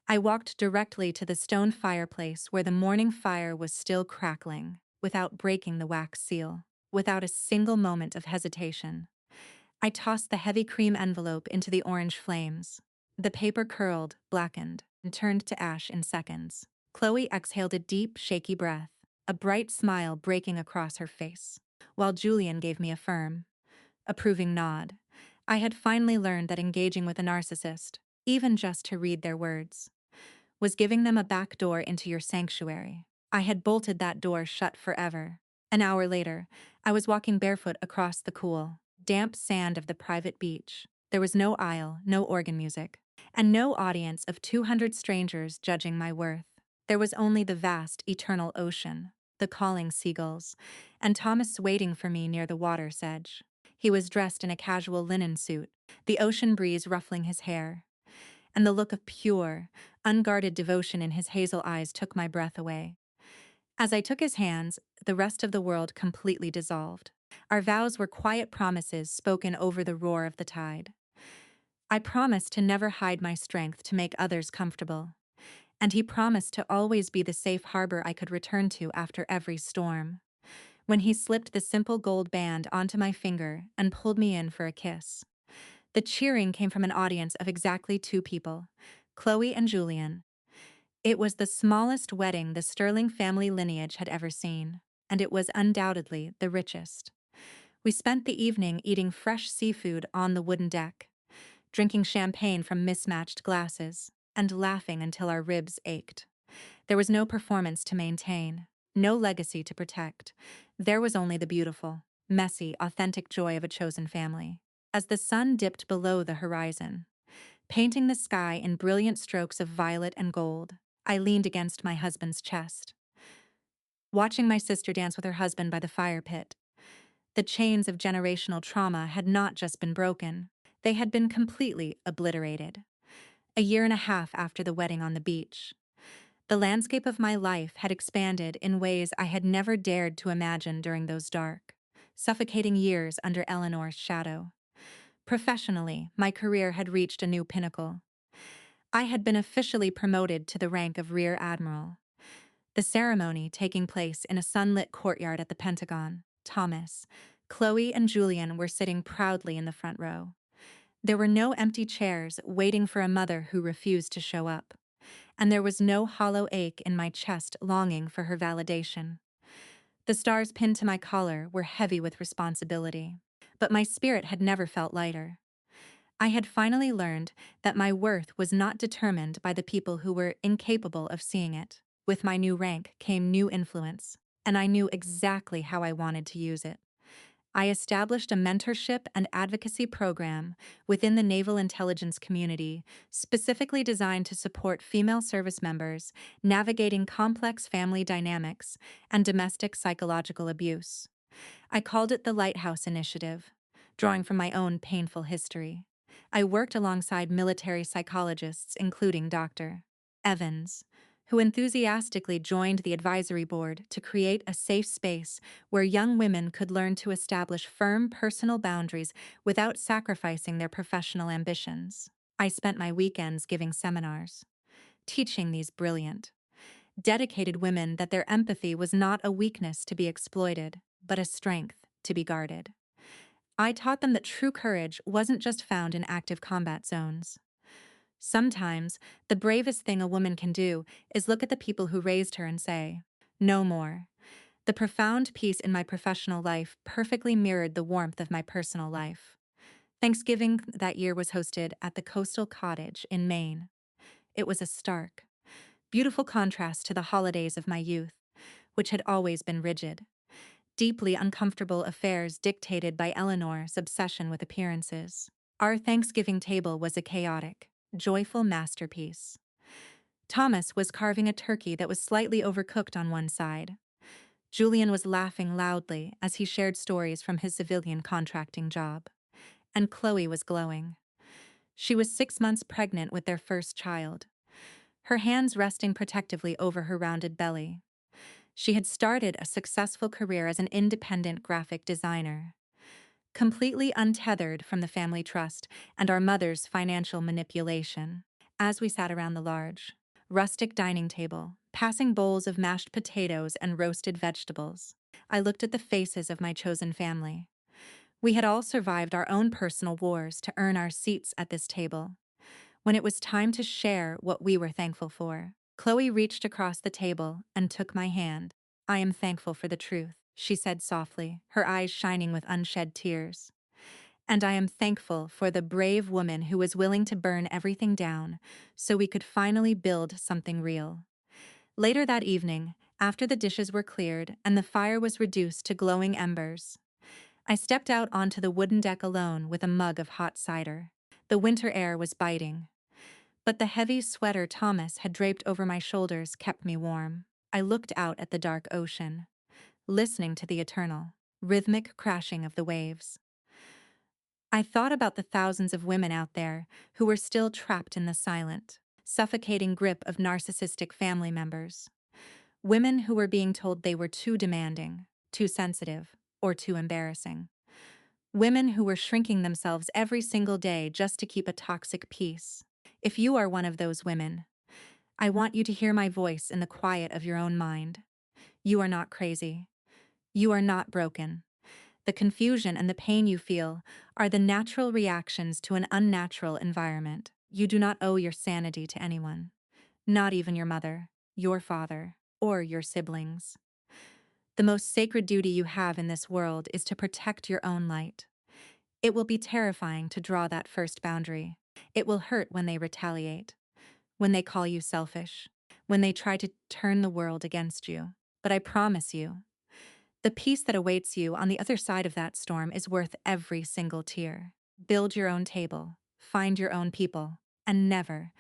I walked directly to the stone fireplace where the morning fire was still crackling, without breaking the wax seal, without a single moment of hesitation. I tossed the heavy cream envelope into the orange flames. The paper curled, blackened, and turned to ash in seconds. Chloe exhaled a deep, shaky breath, a bright smile breaking across her face, while Julian gave me a firm, approving nod. I had finally learned that engaging with a narcissist, even just to read their words, was giving them a back door into your sanctuary. I had bolted that door shut forever. An hour later, I was walking barefoot across the cool, damp sand of the private beach. There was no aisle, no organ music, and no audience of 200 strangers judging my worth. There was only the vast, eternal ocean, the calling seagulls, and Thomas waiting for me near the water's edge. He was dressed in a casual linen suit, the ocean breeze ruffling his hair, and the look of pure, unguarded devotion in his hazel eyes took my breath away. As I took his hands, the rest of the world completely dissolved. Our vows were quiet promises spoken over the roar of the tide. I promised to never hide my strength to make others comfortable, and he promised to always be the safe harbor I could return to after every storm. When he slipped the simple gold band onto my finger and pulled me in for a kiss, the cheering came from an audience of exactly two people, Chloe and Julian. It was the smallest wedding the Sterling family lineage had ever seen, and it was undoubtedly the richest. We spent the evening eating fresh seafood on the wooden deck, drinking champagne from mismatched glasses, and laughing until our ribs ached. There was no performance to maintain, no legacy to protect. There was only the beautiful, messy, authentic joy of a chosen family. As the sun dipped below the horizon, painting the sky in brilliant strokes of violet and gold, I leaned against my husband's chest, watching my sister dance with her husband by the fire pit. The chains of generational trauma had not just been broken, they had been completely obliterated. A year and a half after the wedding on the beach, the landscape of my life had expanded in ways I had never dared to imagine during those dark, suffocating years under Eleanor's shadow. Professionally, my career had reached a new pinnacle. I had been officially promoted to the rank of Rear Admiral. The ceremony taking place in a sunlit courtyard at the Pentagon. Thomas, Chloe, and Julian were sitting proudly in the front row. There were no empty chairs waiting for a mother who refused to show up, and there was no hollow ache in my chest longing for her validation. The stars pinned to my collar were heavy with responsibility, but my spirit had never felt lighter. I had finally learned that my worth was not determined by the people who were incapable of seeing it. With my new rank came new influence, and I knew exactly how I wanted to use it. I established a mentorship and advocacy program within the naval intelligence community, specifically designed to support female service members navigating complex family dynamics and domestic psychological abuse. I called it the Lighthouse Initiative, drawing from my own painful history. I worked alongside military psychologists, including Dr. Evans, who enthusiastically joined the advisory board to create a safe space where young women could learn to establish firm personal boundaries without sacrificing their professional ambitions. I spent my weekends giving seminars, teaching these brilliant, dedicated women that their empathy was not a weakness to be exploited, but a strength to be guarded. I taught them that true courage wasn't just found in active combat zones. Sometimes, the bravest thing a woman can do is look at the people who raised her and say, "No more." The profound peace in my professional life perfectly mirrored the warmth of my personal life. Thanksgiving that year was hosted at the Coastal Cottage in Maine. It was a stark, beautiful contrast to the holidays of my youth, which had always been rigid, deeply uncomfortable affairs dictated by Eleanor's obsession with appearances. Our Thanksgiving table was a chaotic, joyful masterpiece. Thomas was carving a turkey that was slightly overcooked on one side. Julian was laughing loudly as he shared stories from his civilian contracting job. And Chloe was glowing. She was 6 months pregnant with their first child, her hands resting protectively over her rounded belly. She had started a successful career as an independent graphic designer, completely untethered from the family trust and our mother's financial manipulation. As we sat around the large, rustic dining table, passing bowls of mashed potatoes and roasted vegetables, I looked at the faces of my chosen family. We had all survived our own personal wars to earn our seats at this table. When it was time to share what we were thankful for, Chloe reached across the table and took my hand. "I am thankful for the truth," she said softly, her eyes shining with unshed tears. "And I am thankful for the brave woman who was willing to burn everything down so we could finally build something real." Later that evening, after the dishes were cleared and the fire was reduced to glowing embers, I stepped out onto the wooden deck alone with a mug of hot cider. The winter air was biting, but the heavy sweater Thomas had draped over my shoulders kept me warm. I looked out at the dark ocean, listening to the eternal, rhythmic crashing of the waves. I thought about the thousands of women out there who were still trapped in the silent, suffocating grip of narcissistic family members. Women who were being told they were too demanding, too sensitive, or too embarrassing. Women who were shrinking themselves every single day just to keep a toxic peace. If you are one of those women, I want you to hear my voice in the quiet of your own mind. You are not crazy. You are not broken. The confusion and the pain you feel are the natural reactions to an unnatural environment. You do not owe your sanity to anyone, not even your mother, your father, or your siblings. The most sacred duty you have in this world is to protect your own light. It will be terrifying to draw that first boundary. It will hurt when they retaliate, when they call you selfish, when they try to turn the world against you. But I promise you, the peace that awaits you on the other side of that storm is worth every single tear. Build your own table, find your own people, and never,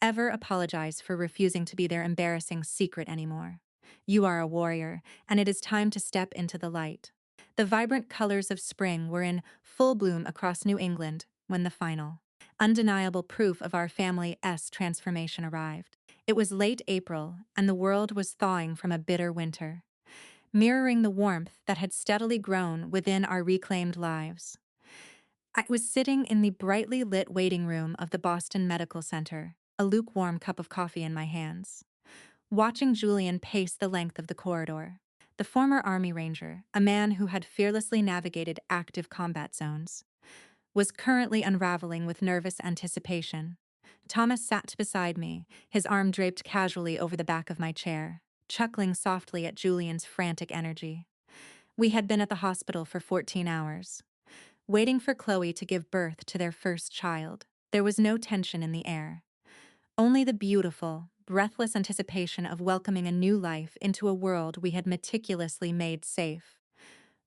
ever apologize for refusing to be their embarrassing secret anymore. You are a warrior, and it is time to step into the light. The vibrant colors of spring were in full bloom across New England when the final, undeniable proof of our family's transformation arrived. It was late April, and the world was thawing from a bitter winter, mirroring the warmth that had steadily grown within our reclaimed lives. I was sitting in the brightly lit waiting room of the Boston Medical Center, a lukewarm cup of coffee in my hands, watching Julian pace the length of the corridor. The former Army Ranger, a man who had fearlessly navigated active combat zones, was currently unraveling with nervous anticipation. Thomas sat beside me, his arm draped casually over the back of my chair, chuckling softly at Julian's frantic energy. We had been at the hospital for 14 hours. waiting for Chloe to give birth to their first child. There was no tension in the air, only the beautiful, breathless anticipation of welcoming a new life into a world we had meticulously made safe.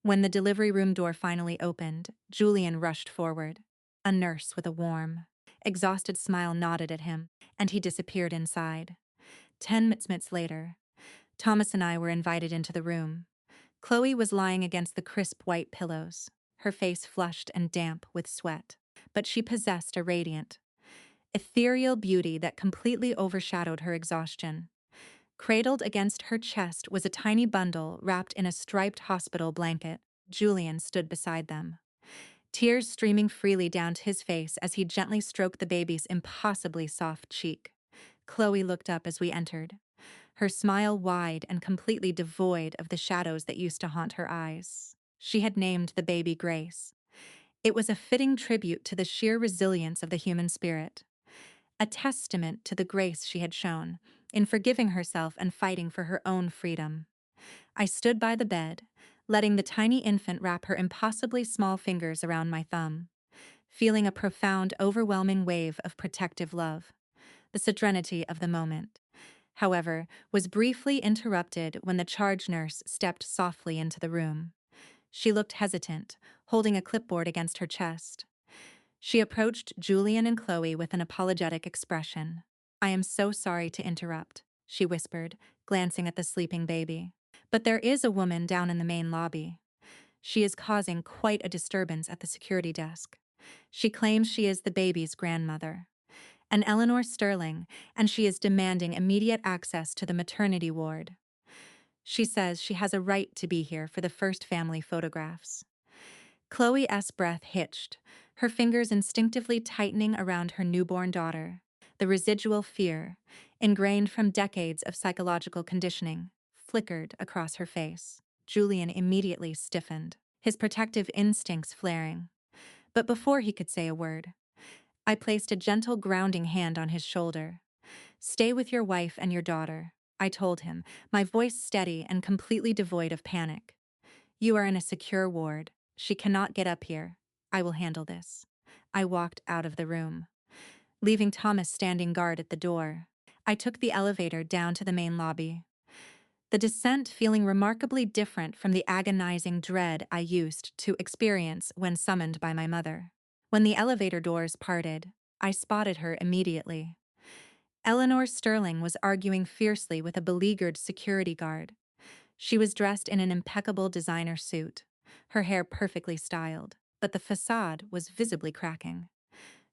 When the delivery room door finally opened, Julian rushed forward. A nurse with a warm, exhausted smile nodded at him, and he disappeared inside. 10 minutes later, Thomas and I were invited into the room. Chloe was lying against the crisp white pillows, her face flushed and damp with sweat. But she possessed a radiant, ethereal beauty that completely overshadowed her exhaustion. Cradled against her chest was a tiny bundle wrapped in a striped hospital blanket. Julian stood beside them, tears streaming freely down his face as he gently stroked the baby's impossibly soft cheek. Chloe looked up as we entered, her smile wide and completely devoid of the shadows that used to haunt her eyes. She had named the baby Grace. It was a fitting tribute to the sheer resilience of the human spirit, a testament to the grace she had shown in forgiving herself and fighting for her own freedom. I stood by the bed, letting the tiny infant wrap her impossibly small fingers around my thumb, feeling a profound, overwhelming wave of protective love. The serenity of the moment, however, was briefly interrupted when the charge nurse stepped softly into the room. She looked hesitant, holding a clipboard against her chest. She approached Julian and Chloe with an apologetic expression. "I am so sorry to interrupt," she whispered, glancing at the sleeping baby. "But there is a woman down in the main lobby. She is causing quite a disturbance at the security desk. She claims she is the baby's grandmother, an Eleanor Sterling, and she is demanding immediate access to the maternity ward. She says she has a right to be here for the first family photographs." Chloe's breath hitched, her fingers instinctively tightening around her newborn daughter. The residual fear, ingrained from decades of psychological conditioning, flickered across her face. Julian immediately stiffened, his protective instincts flaring. But before he could say a word, I placed a gentle grounding hand on his shoulder. "Stay with your wife and your daughter," I told him, my voice steady and completely devoid of panic. "You are in a secure ward. She cannot get up here. I will handle this." I walked out of the room, leaving Thomas standing guard at the door. I took the elevator down to the main lobby, the descent feeling remarkably different from the agonizing dread I used to experience when summoned by my mother. When the elevator doors parted, I spotted her immediately. Eleanor Sterling was arguing fiercely with a beleaguered security guard. She was dressed in an impeccable designer suit, her hair perfectly styled, but the facade was visibly cracking.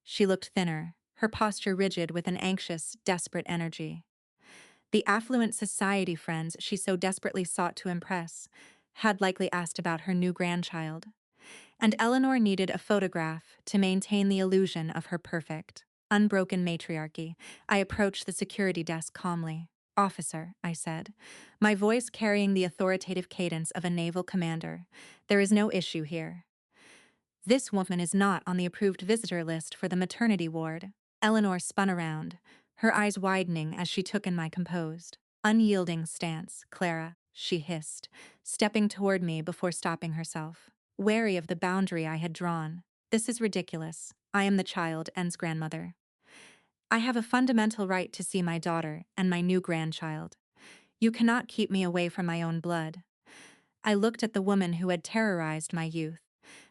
She looked thinner, her posture rigid with an anxious, desperate energy. The affluent society friends she so desperately sought to impress had likely asked about her new grandchild, and Eleanor needed a photograph to maintain the illusion of her perfect, unbroken matriarchy. I approached the security desk calmly. "Officer," I said, my voice carrying the authoritative cadence of a naval commander, "there is no issue here. This woman is not on the approved visitor list for the maternity ward." Eleanor spun around, her eyes widening as she took in my composed, unyielding stance. "Clara," she hissed, stepping toward me before stopping herself, wary of the boundary I had drawn. "This is ridiculous. I am the child and's grandmother. I have a fundamental right to see my daughter and my new grandchild. You cannot keep me away from my own blood." I looked at the woman who had terrorized my youth,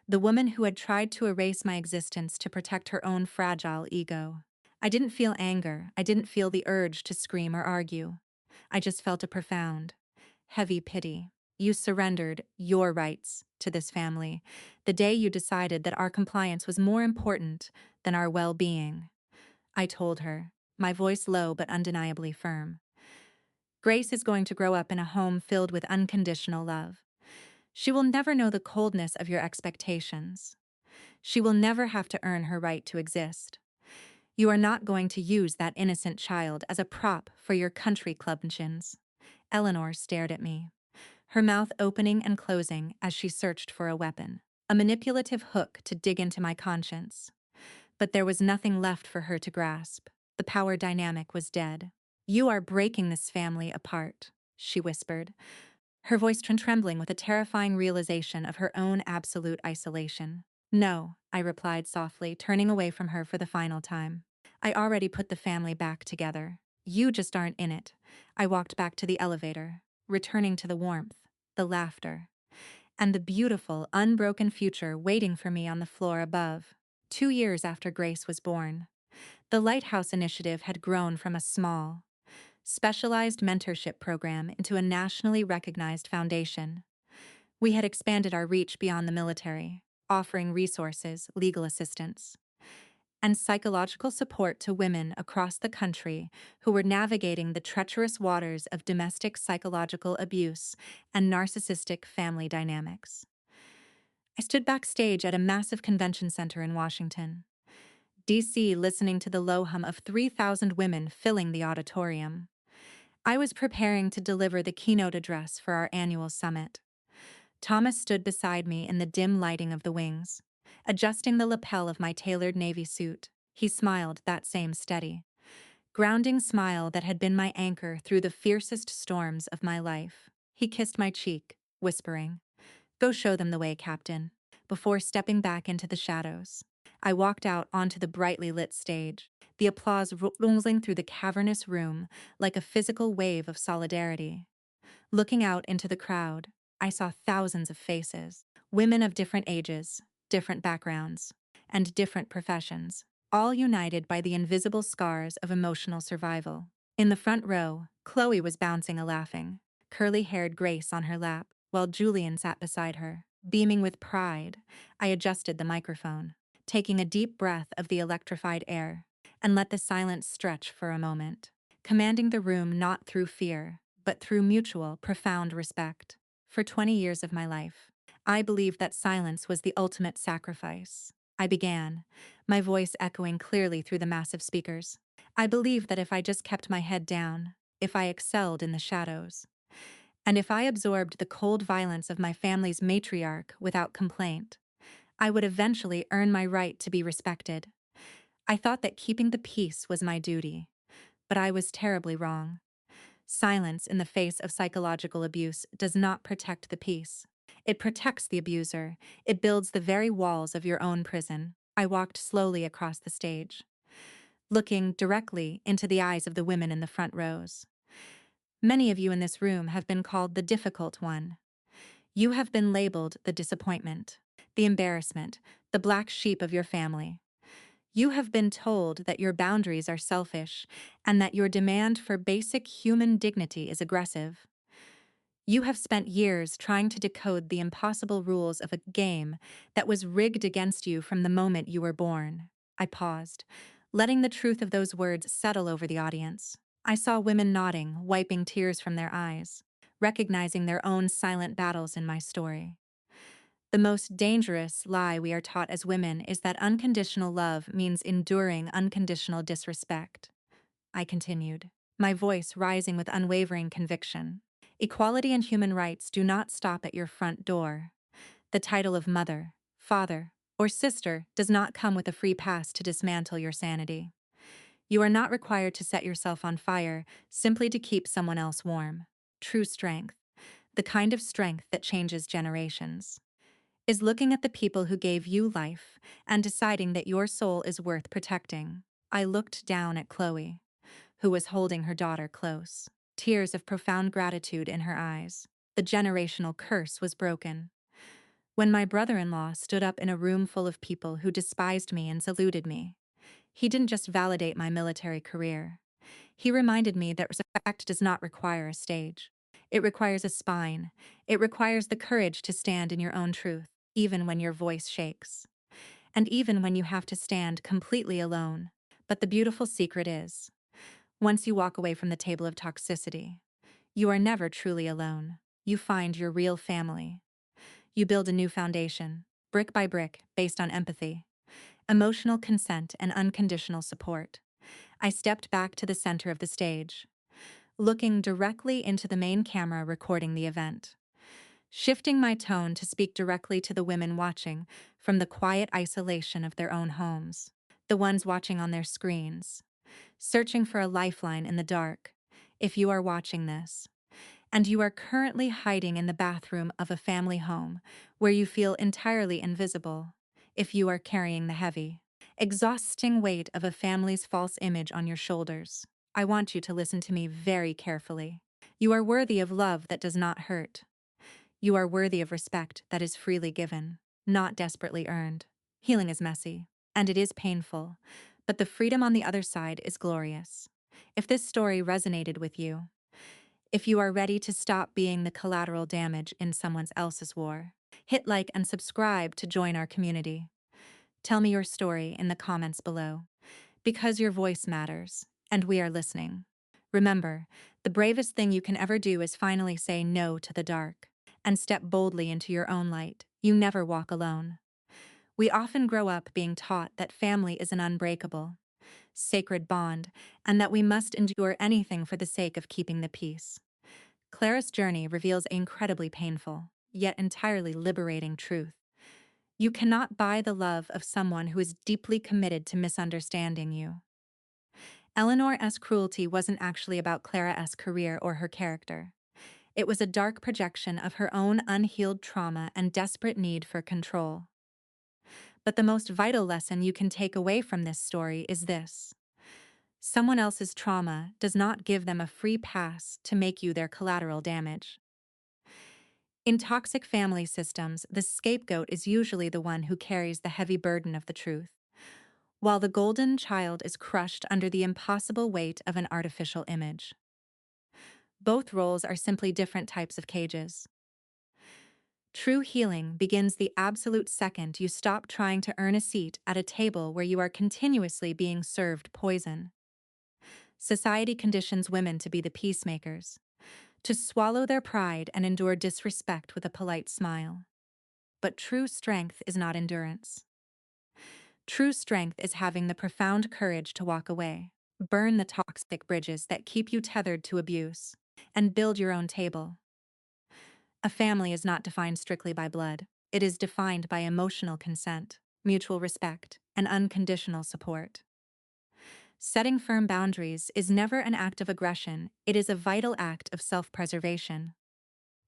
the woman who had tried to erase my existence to protect her own fragile ego. I didn't feel anger, I didn't feel the urge to scream or argue. I just felt a profound, heavy pity. You surrendered your rights to this family the day you decided that our compliance was more important than our well-being. I told her, my voice low but undeniably firm. "Grace is going to grow up in a home filled with unconditional love. She will never know the coldness of your expectations. She will never have to earn her right to exist. You are not going to use that innocent child as a prop for your country clubshins." Eleanor stared at me, her mouth opening and closing as she searched for a weapon, a manipulative hook to dig into my conscience. But there was nothing left for her to grasp. The power dynamic was dead. "You are breaking this family apart," she whispered, her voice trembling with a terrifying realization of her own absolute isolation. No, I replied softly, turning away from her for the final time. I already put the family back together. You just aren't in it. I walked back to the elevator, returning to the warmth, the laughter, and the beautiful, unbroken future waiting for me on the floor above. 2 years after Grace was born, the Lighthouse Initiative had grown from a small, specialized mentorship program into a nationally recognized foundation. We had expanded our reach beyond the military, offering resources, legal assistance, and psychological support to women across the country who were navigating the treacherous waters of domestic psychological abuse and narcissistic family dynamics. I stood backstage at a massive convention center in Washington, D.C., listening to the low hum of 3,000 women filling the auditorium. I was preparing to deliver the keynote address for our annual summit. Thomas stood beside me in the dim lighting of the wings, adjusting the lapel of my tailored navy suit. He smiled, that same steady, grounding smile that had been my anchor through the fiercest storms of my life. He kissed my cheek, whispering, "Go show them the way, Captain," before stepping back into the shadows. I walked out onto the brightly lit stage, the applause rolling through the cavernous room like a physical wave of solidarity. Looking out into the crowd, I saw thousands of faces, women of different ages, different backgrounds, and different professions, all united by the invisible scars of emotional survival. In the front row, Chloe was bouncing a laughing, curly-haired Grace on her lap, while Julian sat beside her. Beaming with pride, I adjusted the microphone, taking a deep breath of the electrified air, and let the silence stretch for a moment, commanding the room not through fear, but through mutual, profound respect. For 20 years of my life, I believed that silence was the ultimate sacrifice. I began, my voice echoing clearly through the massive speakers. I believed that if I just kept my head down, if I excelled in the shadows, and if I absorbed the cold violence of my family's matriarch without complaint, I would eventually earn my right to be respected. I thought that keeping the peace was my duty, but I was terribly wrong. Silence in the face of psychological abuse does not protect the peace. It protects the abuser. It builds the very walls of your own prison. I walked slowly across the stage, looking directly into the eyes of the women in the front rows. Many of you in this room have been called the difficult one. You have been labeled the disappointment, the embarrassment, the black sheep of your family. You have been told that your boundaries are selfish and that your demand for basic human dignity is aggressive. You have spent years trying to decode the impossible rules of a game that was rigged against you from the moment you were born. I paused, letting the truth of those words settle over the audience. I saw women nodding, wiping tears from their eyes, recognizing their own silent battles in my story. The most dangerous lie we are taught as women is that unconditional love means enduring unconditional disrespect. I continued, my voice rising with unwavering conviction. Equality and human rights do not stop at your front door. The title of mother, father, or sister does not come with a free pass to dismantle your sanity. You are not required to set yourself on fire simply to keep someone else warm. True strength, the kind of strength that changes generations, is looking at the people who gave you life and deciding that your soul is worth protecting. I looked down at Chloe, who was holding her daughter close, tears of profound gratitude in her eyes. The generational curse was broken. When my brother-in-law stood up in a room full of people who despised me and saluted me, he didn't just validate my military career. He reminded me that respect does not require a stage. It requires a spine. It requires the courage to stand in your own truth, even when your voice shakes, and even when you have to stand completely alone. But the beautiful secret is, once you walk away from the table of toxicity, you are never truly alone. You find your real family. You build a new foundation, brick by brick, based on empathy, emotional consent, and unconditional support. I stepped back to the center of the stage, looking directly into the main camera recording the event, shifting my tone to speak directly to the women watching from the quiet isolation of their own homes, the ones watching on their screens, searching for a lifeline in the dark. If you are watching this, and you are currently hiding in the bathroom of a family home where you feel entirely invisible, if you are carrying the heavy, exhausting weight of a family's false image on your shoulders. I want you to listen to me very carefully. You are worthy of love that does not hurt. You are worthy of respect that is freely given, not desperately earned. Healing is messy, and it is painful, but the freedom on the other side is glorious. If this story resonated with you, if you are ready to stop being the collateral damage in someone else's war, hit like and subscribe to join our community. Tell me your story in the comments below, because your voice matters, and we are listening. Remember, the bravest thing you can ever do is finally say no to the dark and step boldly into your own light. You never walk alone. We often grow up being taught that family is an unbreakable, sacred bond, and that we must endure anything for the sake of keeping the peace. Clara's journey reveals an incredibly painful, yet entirely liberating truth. You cannot buy the love of someone who is deeply committed to misunderstanding you. Eleanor S. cruelty wasn't actually about Clara S. career or her character. It was a dark projection of her own unhealed trauma and desperate need for control. But the most vital lesson you can take away from this story is this: someone else's trauma does not give them a free pass to make you their collateral damage. In toxic family systems, the scapegoat is usually the one who carries the heavy burden of the truth, while the golden child is crushed under the impossible weight of an artificial image. Both roles are simply different types of cages. True healing begins the absolute second you stop trying to earn a seat at a table where you are continuously being served poison. Society conditions women to be the peacemakers, to swallow their pride and endure disrespect with a polite smile. But true strength is not endurance. True strength is having the profound courage to walk away, burn the toxic bridges that keep you tethered to abuse, and build your own table. A family is not defined strictly by blood. It is defined by emotional consent, mutual respect, and unconditional support. Setting firm boundaries is never an act of aggression, it is a vital act of self-preservation.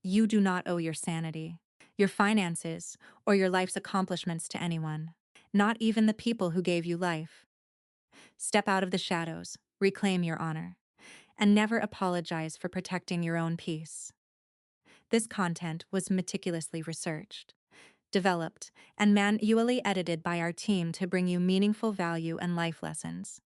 You do not owe your sanity, your finances, or your life's accomplishments to anyone, not even the people who gave you life. Step out of the shadows, reclaim your honor, and never apologize for protecting your own peace. This content was meticulously researched, developed, and manually edited by our team to bring you meaningful value and life lessons.